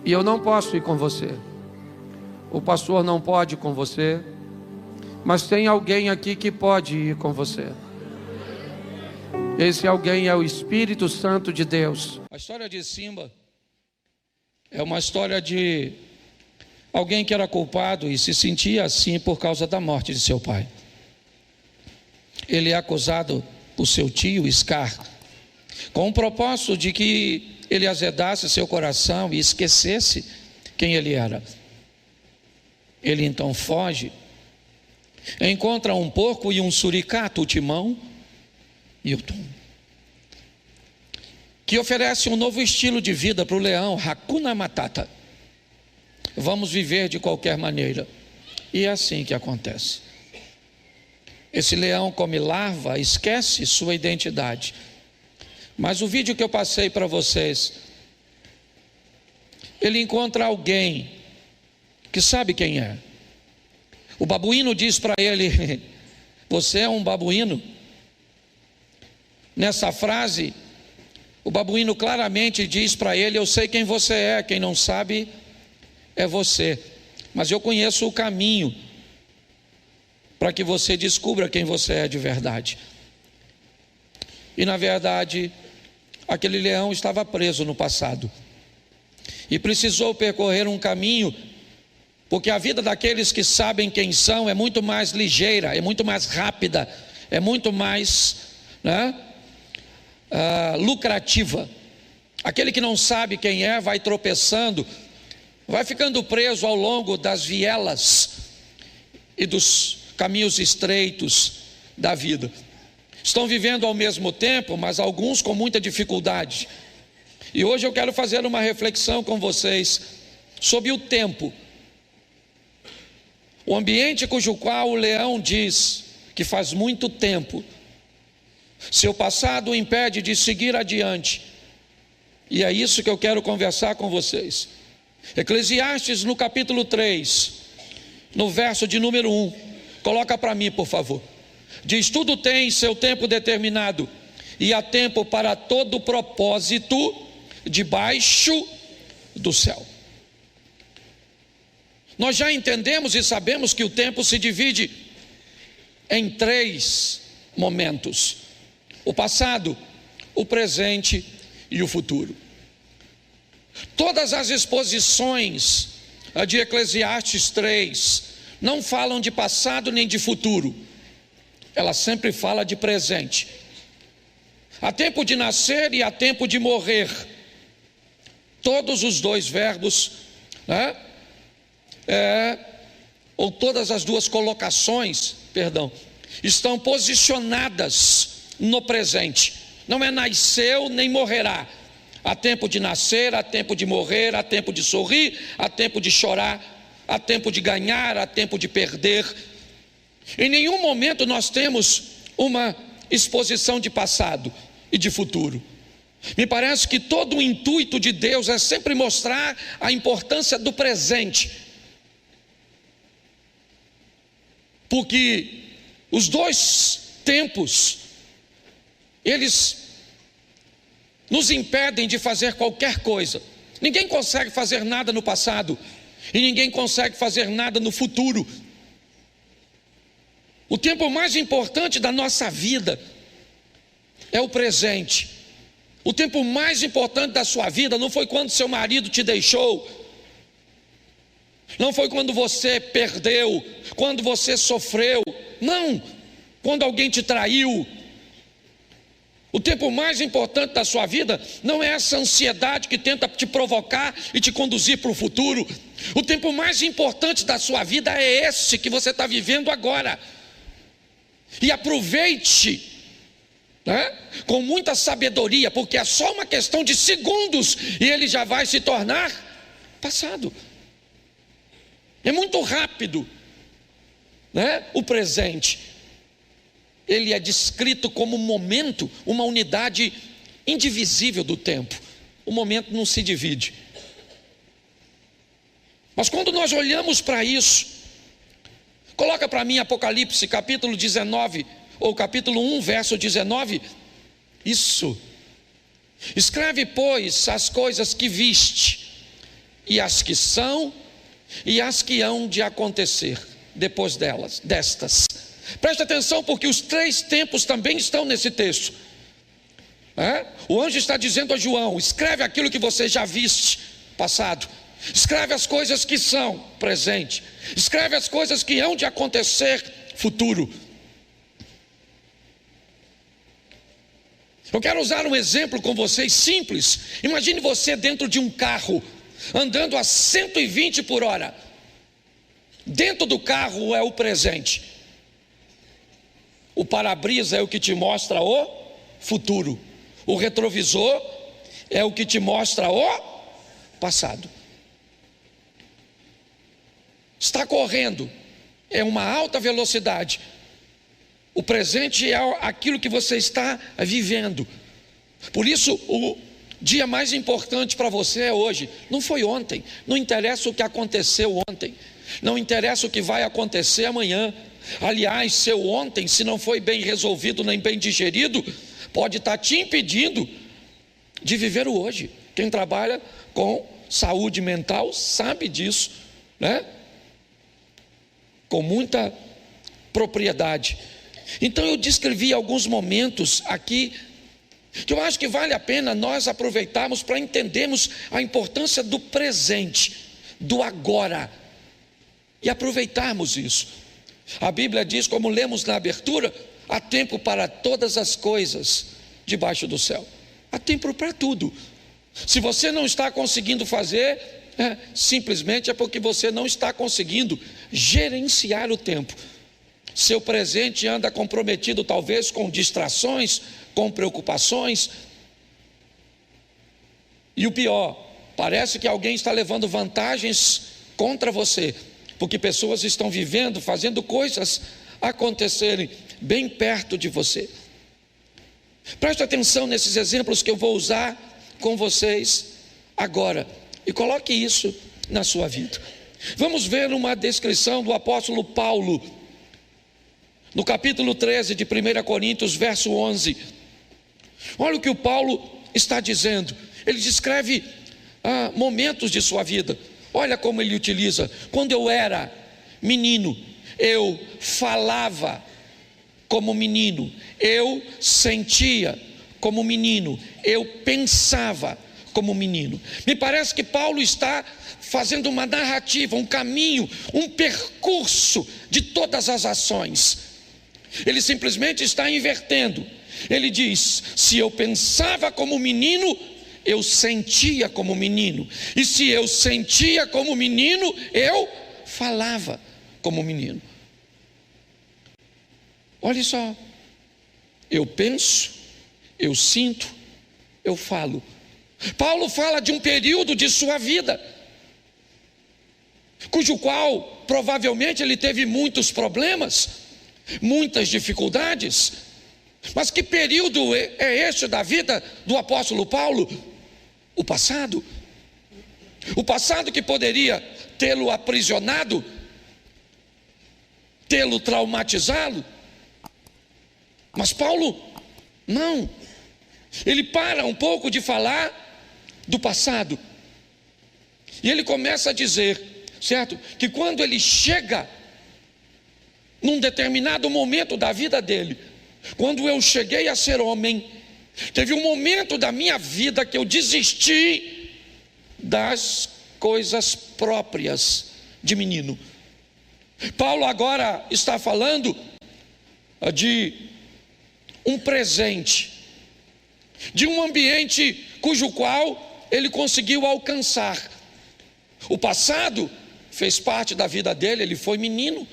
e eu não posso ir com você. O pastor não pode ir com você, mas tem alguém aqui que pode ir com você. Esse alguém é o Espírito Santo de Deus. A história de Simba é uma história de alguém que era culpado e se sentia assim por causa da morte de seu pai. Ele é acusado por seu tio Scar, com o propósito de que ele azedasse seu coração e esquecesse quem ele era. Ele então foge, encontra um porco e um suricato, o Timão e o Tom, que oferece um novo estilo de vida para o leão, Hakuna Matata. Vamos viver de qualquer maneira. E é assim que acontece. Esse leão come larva, esquece sua identidade. Mas o vídeo que eu passei para vocês, ele encontra alguém que sabe quem é. O babuíno diz para ele: você é um babuíno? Nessa frase, o babuíno claramente diz para ele: eu sei quem você é, quem não sabe é você, mas eu conheço o caminho para que você descubra quem você é de verdade. E na verdade, aquele leão estava preso no passado e precisou percorrer um caminho, porque a vida daqueles que sabem quem são é muito mais ligeira, é muito mais rápida, é muito mais lucrativa. Aquele que não sabe quem é vai tropeçando, vai ficando preso ao longo das vielas e dos caminhos estreitos da vida. Estão vivendo ao mesmo tempo, mas alguns com muita dificuldade. E hoje eu quero fazer uma reflexão com vocês sobre o tempo. O ambiente cujo qual o leão diz que faz muito tempo. Seu passado o impede de seguir adiante. E é isso que eu quero conversar com vocês. Eclesiastes no capítulo 3, no verso de número 1. Coloca para mim, por favor. Diz: tudo tem seu tempo determinado, e há tempo para todo propósito debaixo do céu. Nós já entendemos e sabemos que o tempo se divide em 3 momentos: o passado, o presente e o futuro. Todas as exposições de Eclesiastes 3 não falam de passado nem de futuro. Ela sempre fala de presente. Há tempo de nascer e há tempo de morrer. Todos os dois verbos, né? Ou todas as duas colocações, estão posicionadas no presente. Não é nasceu nem morrerá. Há tempo de nascer, há tempo de morrer, há tempo de sorrir, há tempo de chorar, há tempo de ganhar, há tempo de perder. Em nenhum momento nós temos uma exposição de passado e de futuro. Me parece que todo o intuito de Deus é sempre mostrar a importância do presente, porque os dois tempos, eles nos impedem de fazer qualquer coisa. Ninguém consegue fazer nada no passado e ninguém consegue fazer nada no futuro. O tempo mais importante da nossa vida é o presente. O tempo mais importante da sua vida não foi quando seu marido te deixou, não foi quando você perdeu, quando você sofreu, não, quando alguém te traiu. O tempo mais importante da sua vida não é essa ansiedade que tenta te provocar e te conduzir para o futuro. O tempo mais importante da sua vida é esse que você está vivendo agora. E aproveite, com muita sabedoria, porque é só uma questão de segundos e ele já vai se tornar passado. É muito rápido, o presente. Ele é descrito como momento, uma unidade indivisível do tempo. O momento não se divide. Mas quando nós olhamos para isso, coloca para mim Apocalipse capítulo 19, ou capítulo 1, verso 19. Isso. Escreve, pois, as coisas que viste, e as que são, e as que hão de acontecer depois destas. Preste atenção, porque os três tempos também estão nesse texto. O anjo está dizendo a João: escreve aquilo que você já viste, passado. Escreve as coisas que são, presente. Escreve as coisas que hão de acontecer, futuro. Eu quero usar um exemplo com vocês simples. Imagine você dentro de um carro, andando a 120 por hora. Dentro do carro é o presente. O para-brisa é o que te mostra o futuro. O retrovisor é o que te mostra o passado. Está correndo, é uma alta velocidade. O presente é aquilo que você está vivendo. Por isso, o dia mais importante para você é hoje. Não foi ontem. Não interessa o que aconteceu ontem. Não interessa o que vai acontecer amanhã. Aliás, seu ontem, se não foi bem resolvido nem bem digerido, pode estar te impedindo de viver o hoje. Quem trabalha com saúde mental sabe disso, com muita propriedade. Então eu descrevi alguns momentos aqui que eu acho que vale a pena nós aproveitarmos para entendermos a importância do presente, do agora, e aproveitarmos isso. A Bíblia diz, como lemos na abertura, há tempo para todas as coisas debaixo do céu. Há tempo para tudo. Se você não está conseguindo fazer, simplesmente é porque você não está conseguindo gerenciar o tempo. Seu presente anda comprometido talvez com distrações, com preocupações. E o pior, parece que alguém está levando vantagens contra você, porque pessoas estão vivendo, fazendo coisas acontecerem bem perto de você. Preste atenção nesses exemplos que eu vou usar com vocês agora, e coloque isso na sua vida. Vamos ver uma descrição do apóstolo Paulo, no capítulo 13 de 1 Coríntios, verso 11. Olha o que o Paulo está dizendo. Ele descreve momentos de sua vida. Olha como ele utiliza: quando eu era menino, eu falava como menino, eu sentia como menino, eu pensava como menino. Me parece que Paulo está fazendo uma narrativa, um caminho, um percurso de todas as ações. Ele simplesmente está invertendo. Ele diz: se eu pensava como menino, eu sentia como menino. E se eu sentia como menino, eu falava como menino. Olha só. Eu penso, eu sinto, eu falo. Paulo fala de um período de sua vida, cujo qual provavelmente ele teve muitos problemas, muitas dificuldades. Mas que período é este da vida do apóstolo Paulo? O passado. O passado que poderia tê-lo aprisionado, tê-lo traumatizado. Mas Paulo, não. Ele para um pouco de falar do passado. E ele começa a dizer, certo? Que quando ele chega num determinado momento da vida dele, quando eu cheguei a ser homem, teve um momento da minha vida que eu desisti das coisas próprias de menino. Paulo agora está falando de um presente, de um ambiente cujo qual ele conseguiu alcançar. O passado fez parte da vida dele, ele foi menino,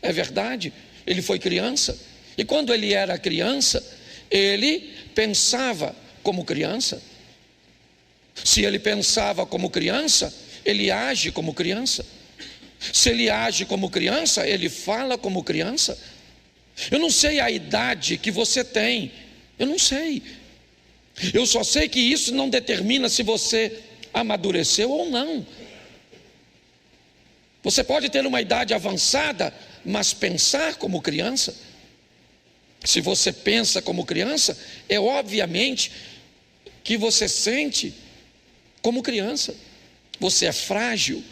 é verdade, ele foi criança. E quando ele era criança, ele pensava como criança. Se ele pensava como criança, ele age como criança. Se ele age como criança, ele fala como criança. Eu não sei a idade que você tem, eu não sei. Eu só sei que isso não determina se você amadureceu ou não. Você pode ter uma idade avançada, mas pensar como criança. Se você pensa como criança, é obviamente que você sente como criança. Você é frágil,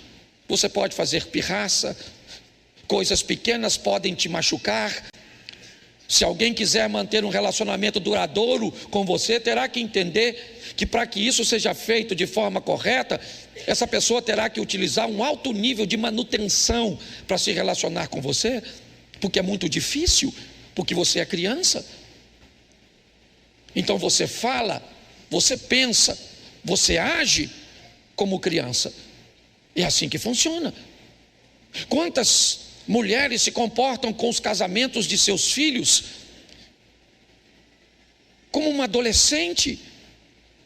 você pode fazer pirraça, coisas pequenas podem te machucar. Se alguém quiser manter um relacionamento duradouro com você, terá que entender que para que isso seja feito de forma correta, essa pessoa terá que utilizar um alto nível de manutenção para se relacionar com você, porque é muito difícil, porque você é criança. Então você fala, você pensa, você age como criança. É assim que funciona. Quantas mulheres se comportam com os casamentos de seus filhos como uma adolescente?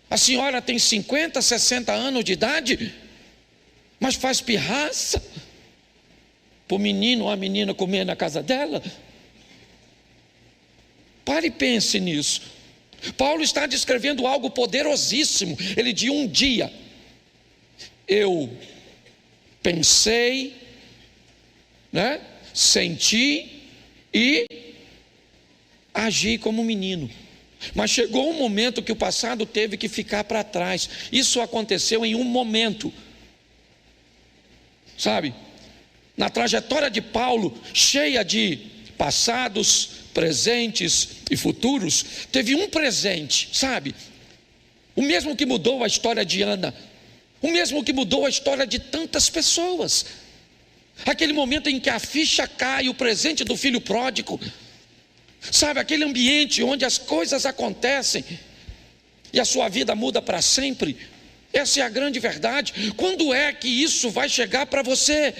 A senhora tem 50, 60 anos de idade, mas faz pirraça para o menino ou a menina comer na casa dela. Pare e pense nisso. Paulo está descrevendo algo poderosíssimo. Ele diz: um dia eu pensei, senti e agi como menino. Mas chegou um momento que o passado teve que ficar para trás. Isso aconteceu em um momento. Sabe? Na trajetória de Paulo, cheia de passados, presentes e futuros, teve um presente, sabe? O mesmo que mudou a história de Ana, o mesmo que mudou a história de tantas pessoas. Aquele momento em que a ficha cai, o presente do filho pródigo, sabe, aquele ambiente onde as coisas acontecem e a sua vida muda para sempre. Essa é a grande verdade. Quando é que isso vai chegar para você?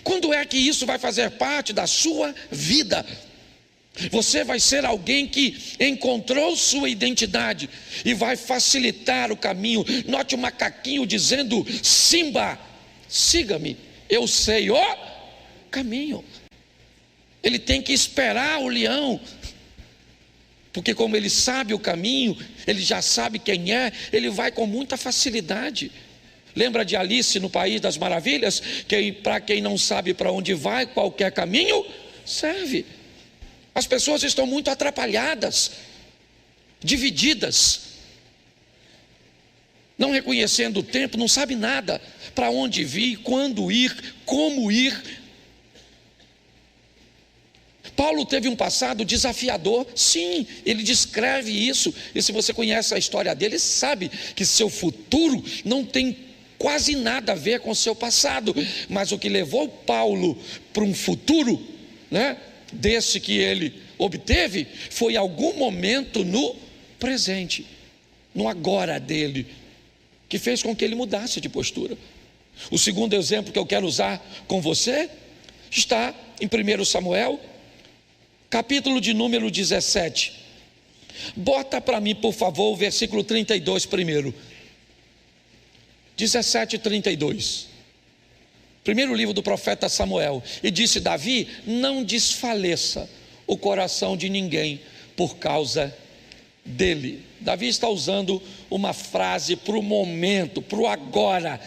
Quando é que isso vai fazer parte da sua vida? Você vai ser alguém que encontrou sua identidade e vai facilitar o caminho. Note o macaquinho dizendo: Simba, siga-me, eu sei o caminho. Ele tem que esperar o leão, porque como ele sabe o caminho, ele já sabe quem é, ele vai com muita facilidade. Lembra de Alice no País das Maravilhas? Que para quem não sabe para onde vai, qualquer caminho serve. As pessoas estão muito atrapalhadas, divididas, não reconhecendo o tempo, não sabe nada, para onde vir, quando ir, como ir. Paulo teve um passado desafiador, sim, ele descreve isso, e se você conhece a história dele, sabe que seu futuro não tem quase nada a ver com o seu passado, mas o que levou Paulo para um futuro, né, desse que ele obteve, foi algum momento no presente, no agora dele, que fez com que ele mudasse de postura. O segundo exemplo que eu quero usar com você está em 1 Samuel, capítulo de número 17. Bota para mim, por favor, o versículo 32 primeiro. 17:32. Primeiro livro do profeta Samuel. E disse Davi: não desfaleça o coração de ninguém por causa dele. Davi está usando uma frase para o momento, para o agora.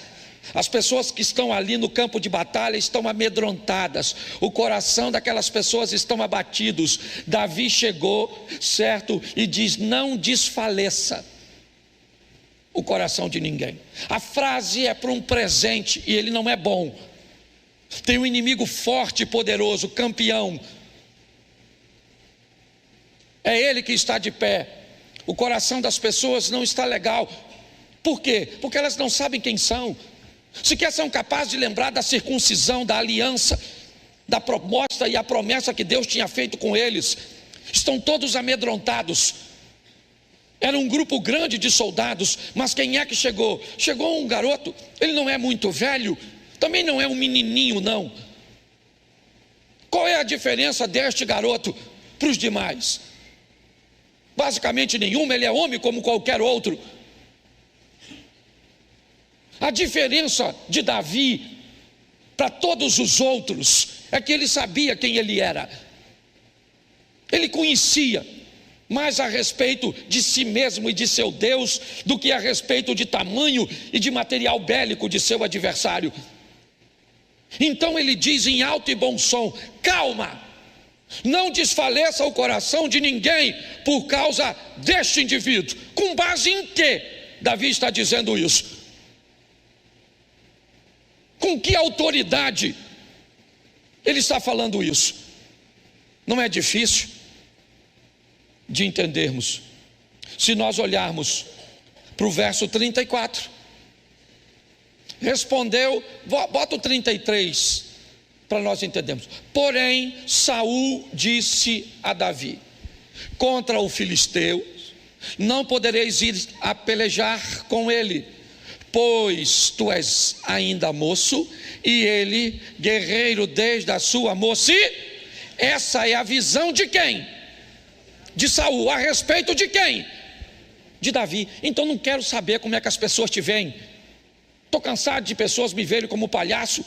As pessoas que estão ali no campo de batalha estão amedrontadas, o coração daquelas pessoas estão abatidos. Davi chegou, certo, e diz: não desfaleça o coração de ninguém. A frase é para um presente e ele não é bom. Tem um inimigo forte e poderoso, campeão. É ele que está de pé. O coração das pessoas não está legal. Por quê? Porque elas não sabem quem são. Sequer são capazes de lembrar da circuncisão, da aliança, da proposta e a promessa que Deus tinha feito com eles. Estão todos amedrontados. Era um grupo grande de soldados, mas quem é que chegou? Chegou um garoto, ele não é muito velho, também não é um menininho não. Qual é a diferença deste garoto para os demais? Basicamente nenhuma, ele é homem como qualquer outro. A diferença de Davi para todos os outros é que ele sabia quem ele era. Ele conhecia mais a respeito de si mesmo e de seu Deus do que a respeito de tamanho e de material bélico de seu adversário. Então ele diz em alto e bom som: calma, não desfaleça o coração de ninguém por causa deste indivíduo. Com base em que Davi está dizendo isso? Com que autoridade ele está falando isso? Não é difícil de entendermos se nós olharmos para o verso 34. Respondeu, bota o 33 para nós entendermos. Porém, Saul disse a Davi: contra o filisteu não podereis ir a pelejar com ele, pois tu és ainda moço e ele guerreiro desde a sua mocidade. Essa é a visão de quem? De Saul. A respeito de quem? De Davi. Então não quero saber como é que as pessoas te veem. Estou cansado de pessoas me verem como palhaço,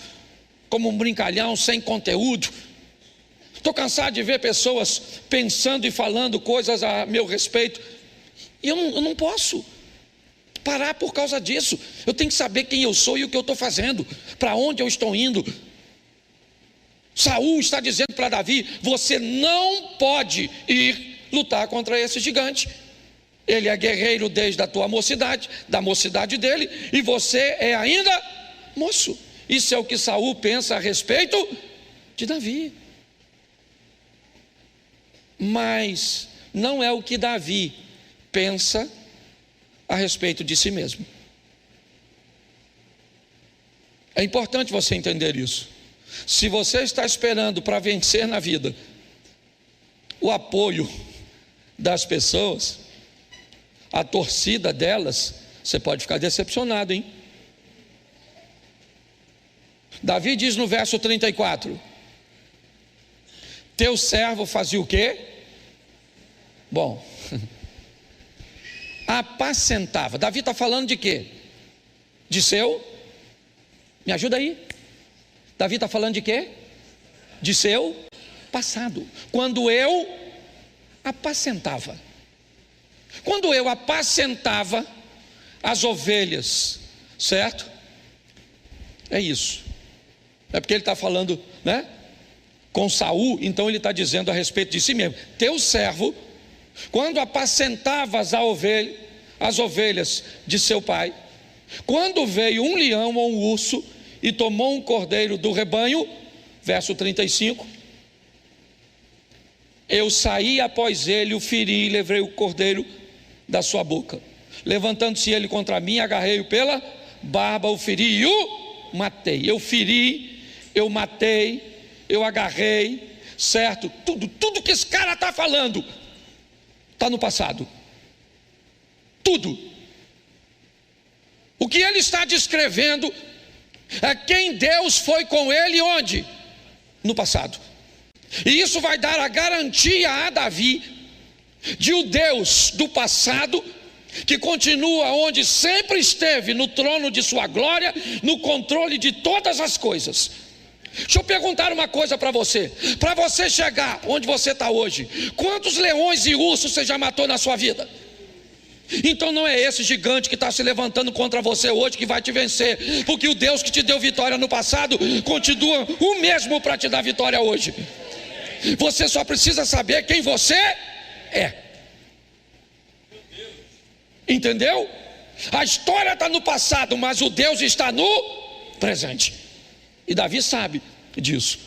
como um brincalhão sem conteúdo. Estou cansado de ver pessoas pensando e falando coisas a meu respeito. E eu não posso parar por causa disso. Eu tenho que saber quem eu sou e o que eu estou fazendo, para onde eu estou indo. Saul está dizendo para Davi: você não pode ir lutar contra esse gigante. Ele é guerreiro desde a tua mocidade, da mocidade dele, e você é ainda moço. Isso é o que Saul pensa a respeito de Davi. Mas não é o que Davi pensa a respeito de si mesmo. É importante você entender isso. Se você está esperando para vencer na vida o apoio das pessoas, a torcida delas, você pode ficar decepcionado, hein? Davi diz no verso 34: teu servo fazia o quê? Bom, apacentava. Davi está falando de quê? De seu? Me ajuda aí. Davi está falando de quê? De seu passado. Quando eu apacentava. Quando eu apacentava as ovelhas, certo? É isso. É porque ele está falando, né, com Saul, então ele está dizendo a respeito de si mesmo. Teu servo, quando apacentava as ovelhas de seu pai, quando veio um leão ou um urso e tomou um cordeiro do rebanho, verso 35, eu saí após ele, o feri e levei o cordeiro da sua boca. Levantando-se ele contra mim, agarrei-o pela barba, o feri e o matei. Eu feri, eu matei, eu agarrei, certo? Tudo que esse cara está falando está no passado. Tudo. O que ele está descrevendo é quem Deus foi com ele onde? No passado. E isso vai dar a garantia a Davi de o Deus do passado, que continua onde sempre esteve, no trono de sua glória, no controle de todas as coisas. Deixa eu perguntar uma coisa para você chegar onde você está hoje, quantos leões e ursos você já matou na sua vida? Então não é esse gigante que está se levantando contra você hoje que vai te vencer, porque o Deus que te deu vitória no passado continua o mesmo para te dar vitória hoje. Você só precisa saber quem você é. Entendeu? A história está no passado, mas o Deus está no presente. E Davi sabe disso.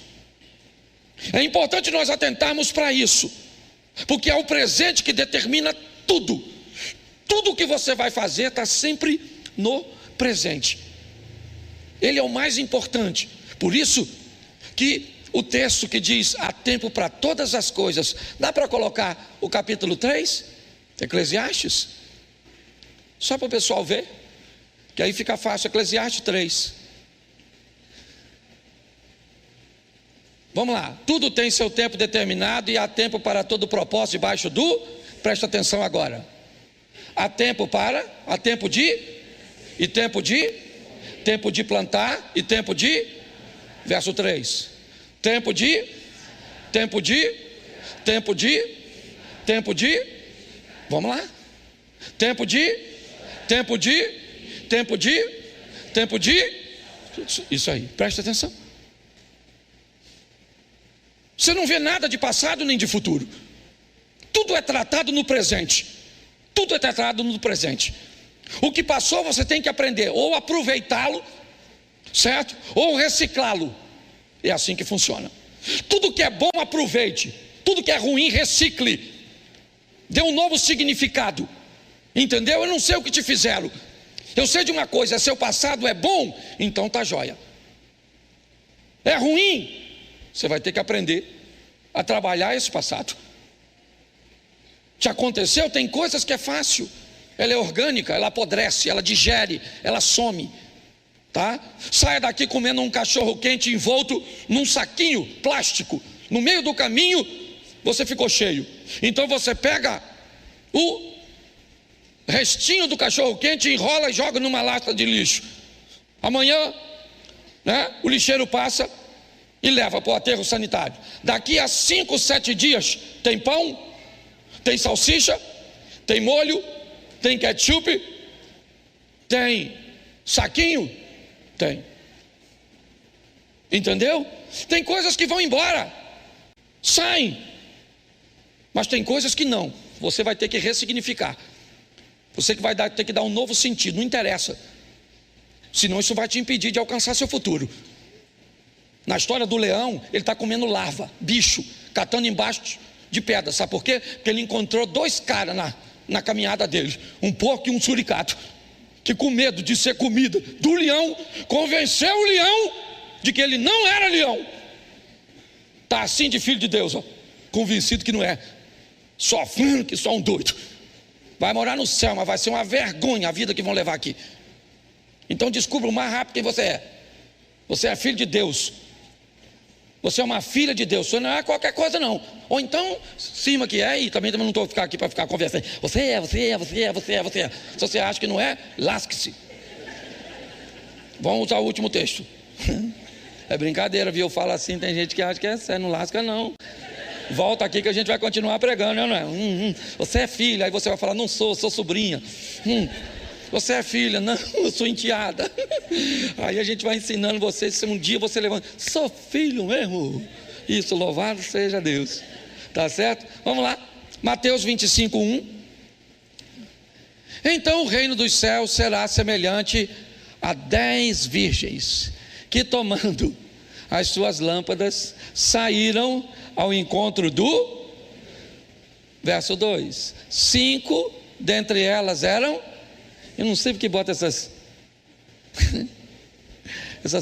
É importante nós atentarmos para isso, porque é o presente que determina tudo. Tudo que você vai fazer está sempre no presente. Ele é o mais importante. Por isso que o texto que diz: há tempo para todas as coisas. Dá para colocar o capítulo 3, Eclesiastes? Só para o pessoal ver, que aí fica fácil. Eclesiastes 3. Vamos lá. Tudo tem seu tempo determinado e há tempo para todo propósito debaixo do... Presta atenção agora. Há tempo de plantar e tempo de... Verso 3. Tempo de... Vamos lá. Tempo de... Isso aí, presta atenção. Você não vê nada de passado nem de futuro. Tudo é tratado no presente. Tudo é tratado no presente. O que passou você tem que aprender ou aproveitá-lo, certo? Ou reciclá-lo. É assim que funciona. Tudo que é bom aproveite, tudo que é ruim recicle. Dê um novo significado. Entendeu? Eu não sei o que te fizeram. Eu sei de uma coisa: seu passado é bom, então tá jóia. É ruim, você vai ter que aprender a trabalhar esse passado. Te aconteceu? Tem coisas que é fácil, ela é orgânica, ela apodrece, ela digere, ela some, tá? Saia daqui comendo um cachorro quente envolto num saquinho plástico, no meio do caminho você ficou cheio. Então você pega o restinho do cachorro quente, enrola e joga numa lata de lixo. Amanhã, né, o lixeiro passa e leva para o aterro sanitário. Daqui a 5, 7 dias tem pão, tem salsicha, tem molho, tem ketchup, tem saquinho, tem. Entendeu? Tem coisas que vão embora, saem, mas tem coisas que não. Você vai ter que ressignificar. Você que vai ter que dar um novo sentido. Não interessa, senão isso vai te impedir de alcançar seu futuro. Na história do leão, ele está comendo larva, bicho, catando embaixo de pedra. Sabe por quê? Porque ele encontrou 2 caras na caminhada dele, um porco e um suricato, que com medo de ser comida do leão, convenceu o leão de que ele não era leão. Está assim de filho de Deus, ó, convencido que não é, sofrendo que só um doido. Vai morar no céu, mas vai ser uma vergonha a vida que vão levar aqui. Então descubra o mais rápido quem você é. Você é filho de Deus. Você é uma filha de Deus. Você não é qualquer coisa não. Ou então, cima que é, e também não estou aqui para ficar conversando. Você é. Se você acha que não é, lasque-se. Vamos usar o último texto. É brincadeira, viu? Eu falo assim, tem gente que acha que é sério, não lasca não. Volta aqui que a gente vai continuar pregando, não é? Você é filha, aí você vai falar: não sou sobrinha. Você é filha, não, eu sou enteada. Aí a gente vai ensinando você, se um dia você levanta: sou filho mesmo. Isso, louvado seja Deus. Tá certo? Vamos lá, Mateus 25, 1. Então o reino dos céus será semelhante a 10 virgens, que tomando as suas lâmpadas, saíram ao encontro do verso 2: 5 dentre elas eram, eu não sei porque bota essas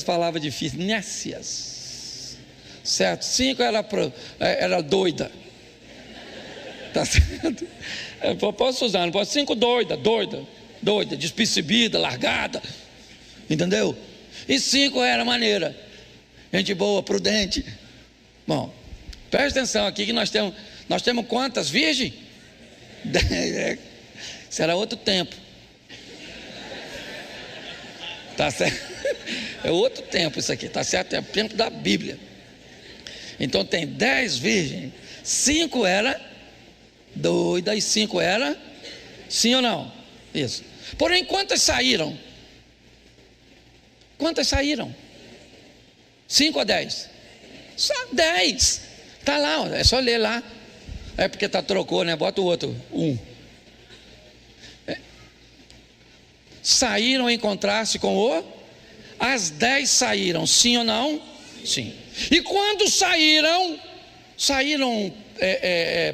palavras difíceis, nécias, certo? 5 era doida, tá certo? Posso usar, não posso? 5 doida, despercebida, largada, entendeu? E 5 era maneira, gente boa, prudente. Bom, preste atenção aqui que nós temos quantas virgens? Isso era outro tempo, tá certo? É outro tempo isso aqui, tá certo? É o tempo da Bíblia. Então tem 10 virgens, 5 era doida e 5 era, sim ou não? Isso. Porém, quantas saíram? Quantas saíram? 5 ou 10? Só 10. Está lá, é só ler lá. É porque trocou, né? Bota o outro, 1. Saíram a encontrar-se com as 10 saíram, sim ou não? Sim. E quando saíram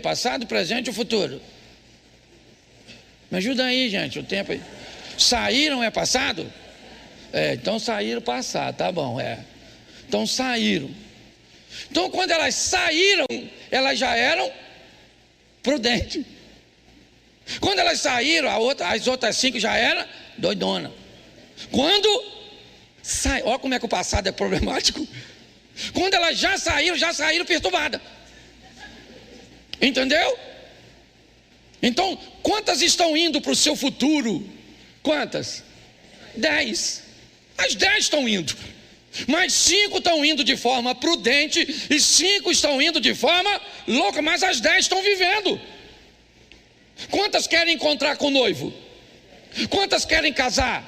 passado, presente e futuro? Me ajuda aí, gente, o tempo aí. Saíram é passado? Então saíram passado, tá bom, Então saíram. Então quando elas saíram, elas já eram prudentes. Quando elas saíram, as outras 5 já eram doidona. Quando olha como é que o passado é problemático. Quando elas já saíram perturbadas. Entendeu? Então, quantas estão indo para o seu futuro? Quantas? 10. As 10 estão indo. Mas 5 estão indo de forma prudente e 5 estão indo de forma louca, mas as 10 estão vivendo. Quantas querem encontrar com o noivo? Quantas querem casar?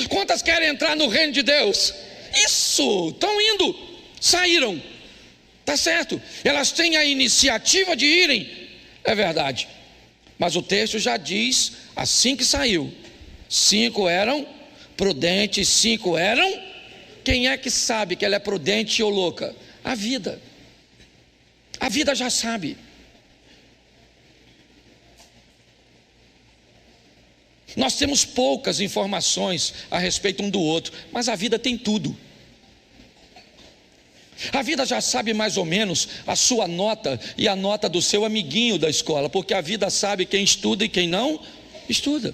Quantas querem entrar no reino de Deus? Isso, estão indo, saíram, tá certo? Elas têm a iniciativa de irem, é verdade. Mas o texto já diz, assim que saiu, 5 eram prudentes, 5 eram. Quem é que sabe que ela é prudente ou louca? A vida. A vida já sabe. Nós temos poucas informações a respeito um do outro, mas a vida tem tudo. A vida já sabe mais ou menos a sua nota e a nota do seu amiguinho da escola, porque a vida sabe quem estuda e quem não estuda.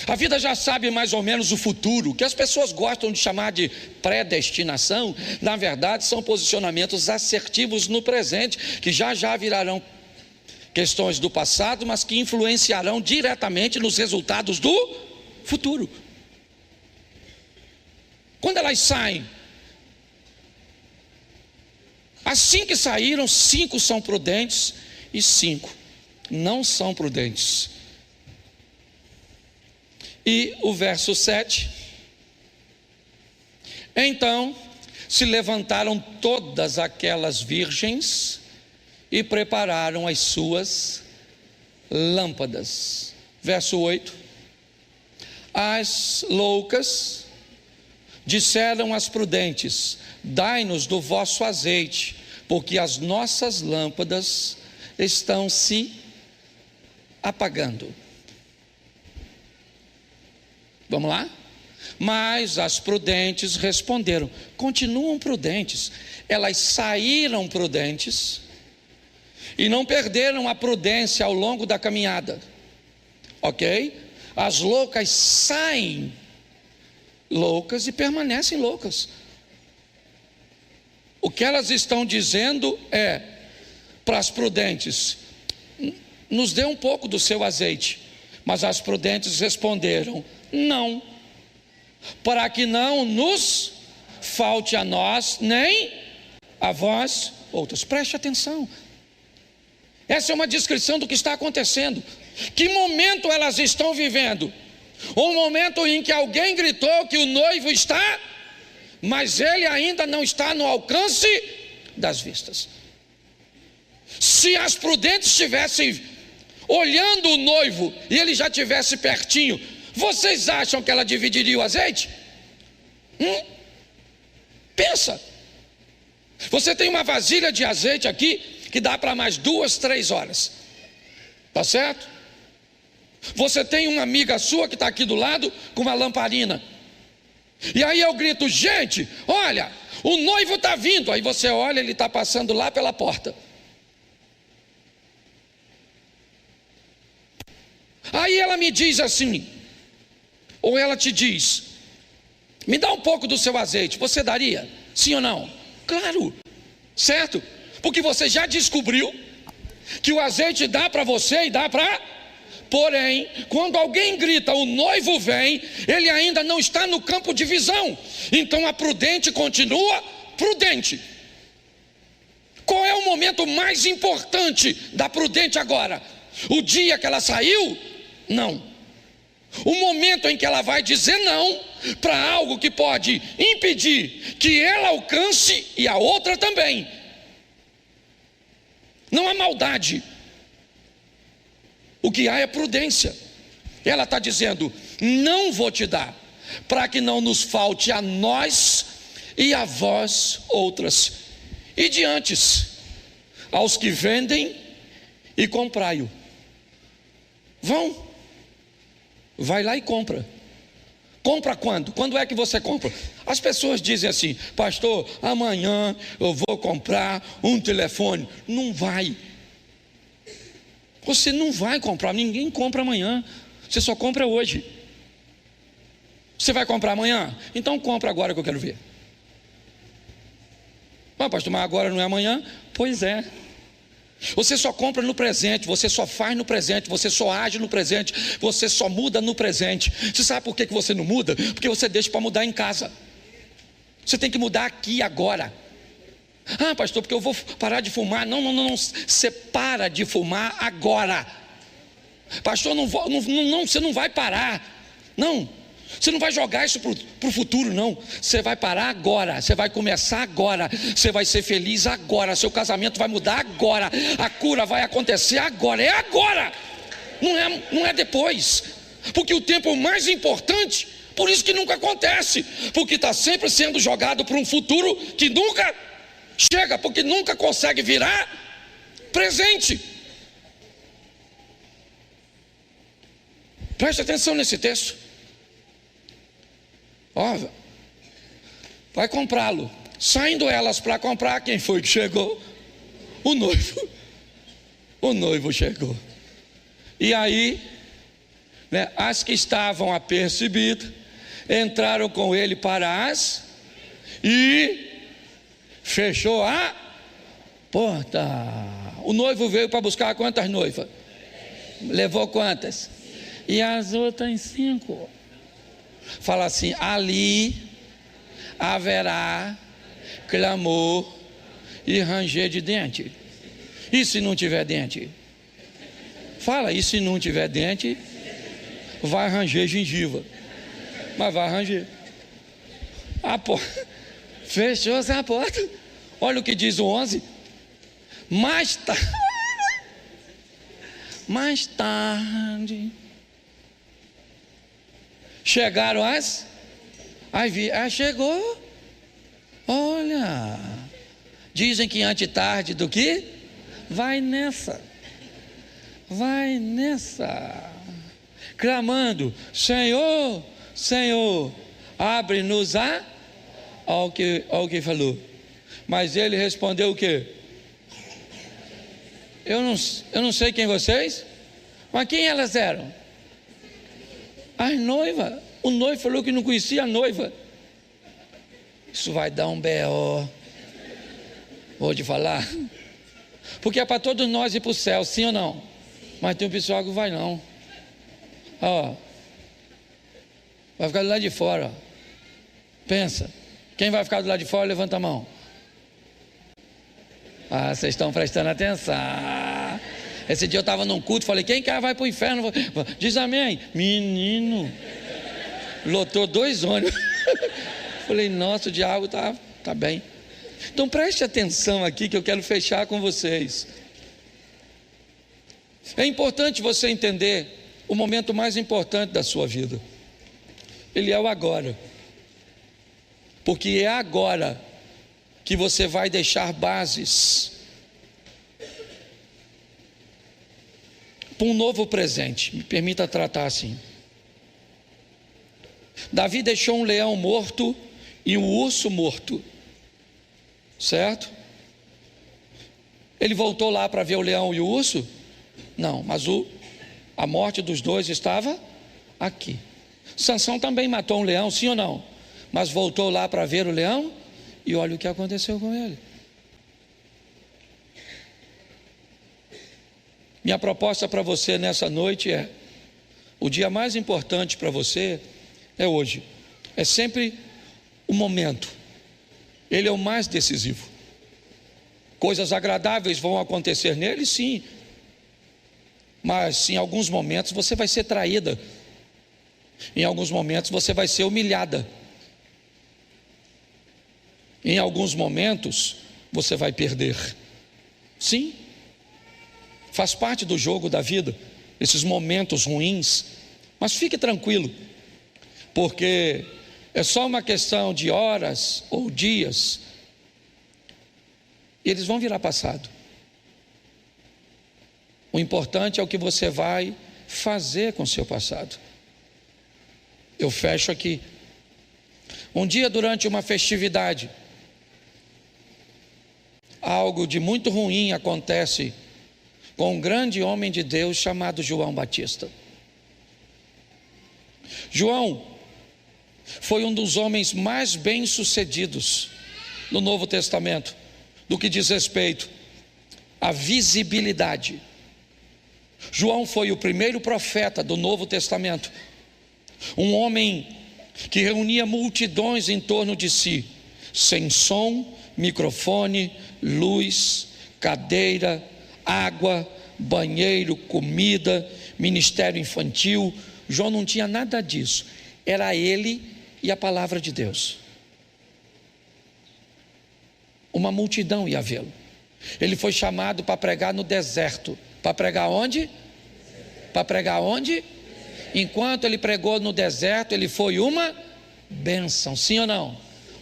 A vida já sabe mais ou menos o futuro, que as pessoas gostam de chamar de predestinação. Na verdade, são posicionamentos assertivos no presente, que já virarão questões do passado, mas que influenciarão diretamente nos resultados do futuro. Quando elas saem, assim que saíram, 5 são prudentes e 5 não são prudentes. E o verso 7: então se levantaram todas aquelas virgens e prepararam as suas lâmpadas. Verso 8: as loucas disseram às prudentes: dai-nos do vosso azeite, porque as nossas lâmpadas estão se apagando. Vamos lá? Mas as prudentes responderam, continuam prudentes, elas saíram prudentes e não perderam a prudência ao longo da caminhada, ok? As loucas saem loucas e permanecem loucas. O que elas estão dizendo é para as prudentes: nos dê um pouco do seu azeite. Mas as prudentes responderam: não, para que não nos falte a nós, nem a vós outras. Preste atenção. Essa é uma descrição do que está acontecendo. Que momento elas estão vivendo? Um momento em que alguém gritou que o noivo está, mas ele ainda não está no alcance das vistas. Se as prudentes estivessem olhando o noivo e ele já estivesse pertinho, vocês acham que ela dividiria o azeite? Pensa. Você tem uma vasilha de azeite aqui que dá para mais 2, 3 horas. Tá certo? Você tem uma amiga sua que está aqui do lado com uma lamparina. E aí eu grito: gente, olha, o noivo está vindo. Aí você olha, ele está passando lá pela porta. Aí ela me diz assim, ou ela te diz: me dá um pouco do seu azeite. Você daria? Sim ou não? Claro, certo? Porque você já descobriu que o azeite dá para você e dá para... Porém, quando alguém grita: o noivo vem, ele ainda não está no campo de visão. Então a prudente continua prudente. Qual é o momento mais importante da prudente agora? O dia que ela saiu? Não. O momento em que ela vai dizer não para algo que pode impedir que ela alcance e a outra também. Não há maldade. O que há é prudência. Ela está dizendo: não vou te dar, para que não nos falte a nós e a vós outras. E diante aos que vendem e comprai-o. Vai lá e compra. Compra quando? Quando é que você compra? As pessoas dizem assim: pastor, amanhã eu vou comprar um telefone. Não vai. Você não vai comprar, ninguém compra amanhã. Você só compra hoje. Você vai comprar amanhã? Então compra agora que eu quero ver. Ah, pastor, mas agora não é amanhã? Pois é. Você só compra no presente, você só faz no presente, você só age no presente, você só muda no presente. Você sabe por que você não muda? Porque você deixa para mudar em casa. Você tem que mudar aqui agora. Ah, pastor, porque eu vou parar de fumar. Não, você para de fumar agora. Pastor, você não vai parar. Não, você não vai jogar isso para o futuro, não. Você vai parar agora, você vai começar agora. Você vai ser feliz agora, seu casamento vai mudar agora, a cura vai acontecer agora. É agora, não é depois. Porque o tempo é mais importante. Por isso que nunca acontece, porque está sempre sendo jogado para um futuro que nunca chega, porque nunca consegue virar presente. Preste atenção nesse texto. Ó, vai comprá-lo. Saindo elas para comprar, quem foi que chegou? O noivo. O noivo chegou. E aí, né, as que estavam apercebidas entraram com ele para as e fechou a porta. O noivo veio para buscar quantas noivas? Levou quantas? E as outras 5. Fala assim: ali haverá clamor e ranger de dente. E se não tiver dente? Fala: e se não tiver dente, vai ranger gengiva. Mas vai ranger. A porta fechou-se a porta. Olha o que diz o 11. Mais tarde chegaram chegou. Olha, dizem que antes tarde do que? Vai nessa, clamando: Senhor, Senhor, abre-nos ao que falou. Mas ele respondeu o quê? Eu não sei quem vocês, mas quem elas eram? As noivas. O noivo falou que não conhecia a noiva. Isso vai dar um B.O. Vou te falar. Porque é para todos nós ir para o céu, sim ou não? Mas tem um pessoal que não vai não. Ó, vai ficar do lado de fora. Ó. Pensa. Quem vai ficar do lado de fora, levanta a mão. Ah, vocês estão prestando atenção. Esse dia eu estava num culto, falei: quem quer vai para o inferno? Diz amém. Menino, lotou 2 ônibus. Falei: nossa, o diabo tá bem. Então preste atenção aqui que eu quero fechar com vocês. É importante você entender o momento mais importante da sua vida. Ele é o agora. Porque é agora que você vai deixar bases para um novo presente. Me permita tratar assim. Davi deixou um leão morto e um urso morto, certo? Ele voltou lá para ver o leão e o urso? Não, mas a morte dos dois estava aqui. Sansão também matou um leão, sim ou não? Mas voltou lá para ver o leão e olha o que aconteceu com ele. Minha proposta para você nessa noite é: o dia mais importante para você é hoje. É sempre o momento. Ele é o mais decisivo. Coisas agradáveis vão acontecer nele, sim. Mas em alguns momentos você vai ser traída. Em alguns momentos você vai ser humilhada. Em alguns momentos você vai perder. Sim. Faz parte do jogo da vida, esses momentos ruins. Mas fique tranquilo, porque é só uma questão de horas ou dias, e eles vão virar passado. O importante é o que você vai fazer com o seu passado. Eu fecho aqui. Um dia, durante uma festividade, algo de muito ruim acontece com um grande homem de Deus chamado João Batista. João foi um dos homens mais bem-sucedidos no Novo Testamento, do que diz respeito à visibilidade. João foi o primeiro profeta do Novo Testamento, um homem que reunia multidões em torno de si, sem som, microfone, luz, cadeira, água, banheiro, comida, ministério infantil. João não tinha nada disso, era ele e a palavra de Deus. Uma multidão ia vê-lo. Ele foi chamado para pregar no deserto. Para pregar onde? Para pregar onde? Enquanto ele pregou no deserto, ele foi uma bênção, sim ou não?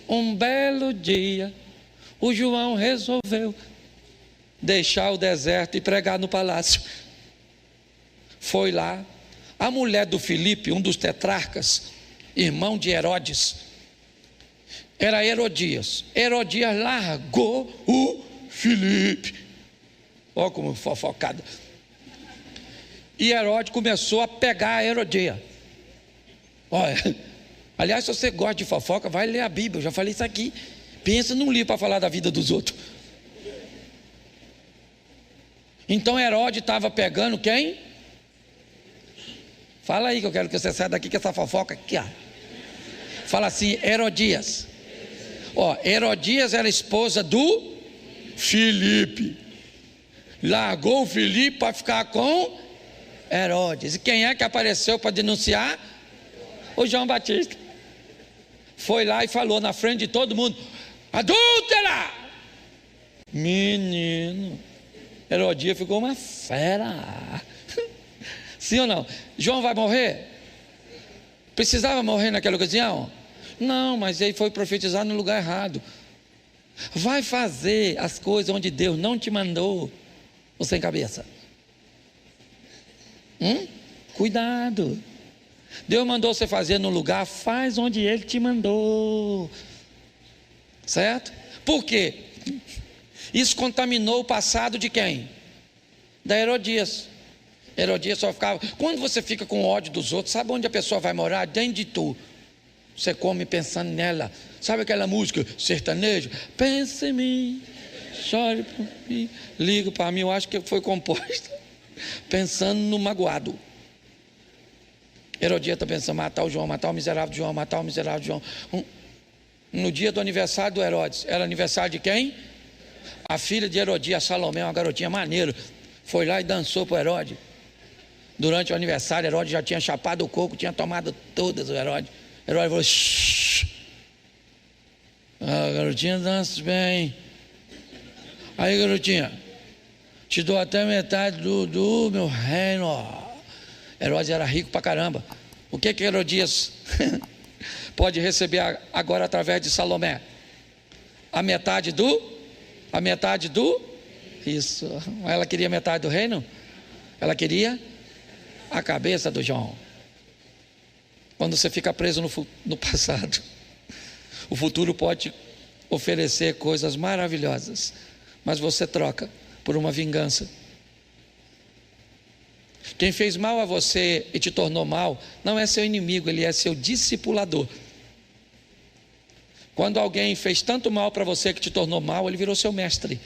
Um belo dia, o João resolveu deixar o deserto e pregar no palácio. Foi lá. A mulher do Filipe, um dos tetrarcas, irmão de Herodes, era Herodias. Herodias largou o Filipe. Olha como fofocada. E Herodes começou a pegar a Herodias. Olha, aliás, se você gosta de fofoca, vai ler a Bíblia. Eu já falei isso aqui. Pensa num livro para falar da vida dos outros. Então Herodes estava pegando quem? Fala aí que eu quero que você saia daqui com essa fofoca aqui, ó. Fala assim, Herodias. Ó, Herodias era esposa do Filipe. Largou o Filipe para ficar com Herodes. E quem é que apareceu para denunciar? O João Batista. Foi lá e falou na frente de todo mundo: adúltera! Menino, Herodias ficou uma fera. Sim ou não? João vai morrer? Precisava morrer naquela ocasião? Não, mas ele foi profetizar no lugar errado. Vai fazer as coisas onde Deus não te mandou, ou sem cabeça. Cuidado. Deus mandou você fazer no lugar, faz onde Ele te mandou. Certo? Por quê? Isso contaminou o passado de quem? Da Herodias. Herodias só ficava. Quando você fica com ódio dos outros, sabe onde a pessoa vai morar? Dentro de tu. Você come pensando nela. Sabe aquela música sertanejo? Pensa em mim, chore por mim, liga para mim. Eu acho que foi composta pensando no magoado. Herodias está pensando: matar o João, matar o miserável de João, matar o miserável de João. No dia do aniversário do Herodes, era aniversário de quem? A filha de Herodias, Salomé, uma garotinha maneira, foi lá e dançou para o Herodes. Durante o aniversário, Herodes já tinha chapado o coco, tinha tomado todas o Herodes. Herodes falou: shh, a garotinha dança bem. Aí, garotinha, te dou até metade do meu reino. Herodes era rico pra caramba. O que Herodias pode receber agora através de Salomé? A metade do? Isso. Ela queria metade do reino? Ela queria a cabeça do João. Quando você fica preso no passado, o futuro pode oferecer coisas maravilhosas, mas você troca por uma vingança. Quem fez mal a você e te tornou mal, não é seu inimigo, ele é seu discipulador. Quando alguém fez tanto mal para você que te tornou mal, ele virou seu mestre.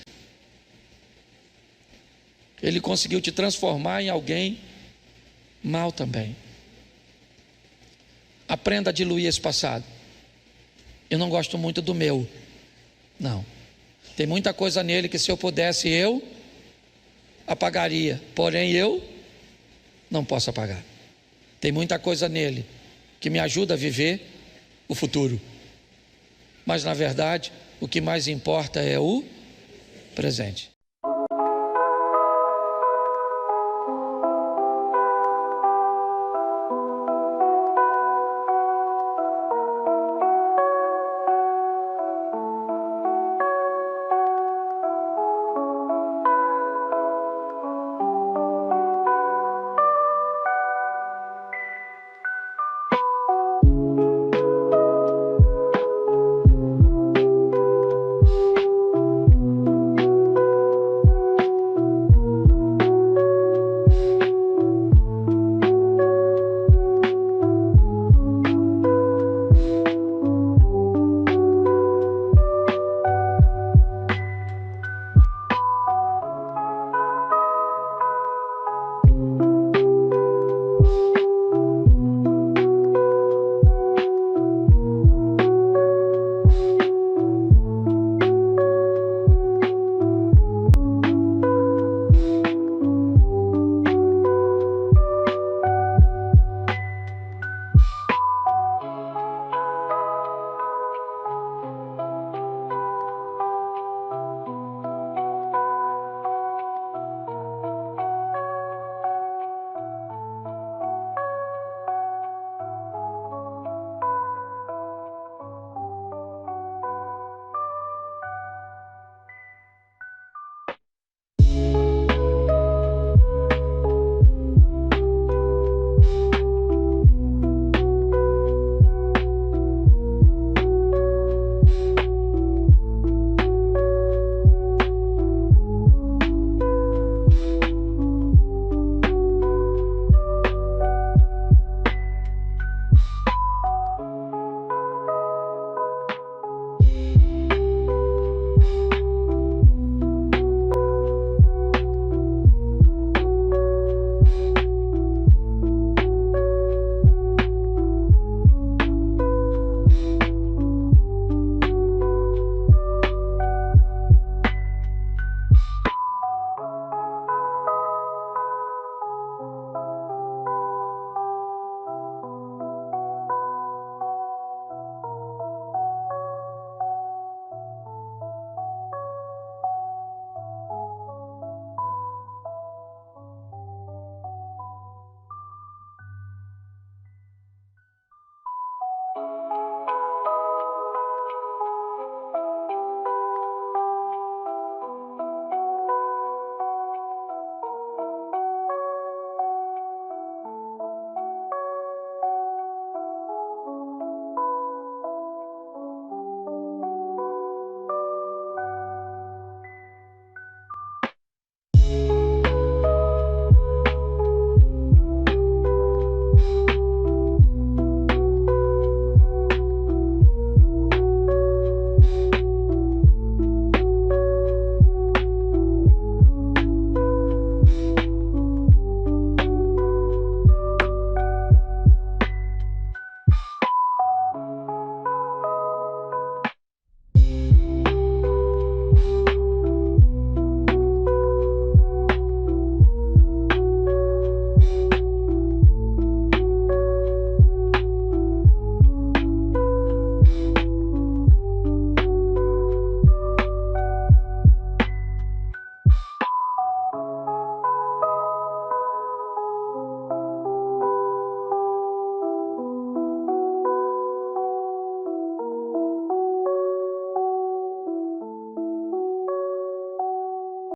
Ele conseguiu te transformar em alguém mal também. Aprenda a diluir esse passado. Eu não gosto muito do meu. Não. Tem muita coisa nele que, se eu pudesse, eu apagaria. Porém, eu não posso apagar. Tem muita coisa nele que me ajuda a viver o futuro. Mas, na verdade, o que mais importa é o presente.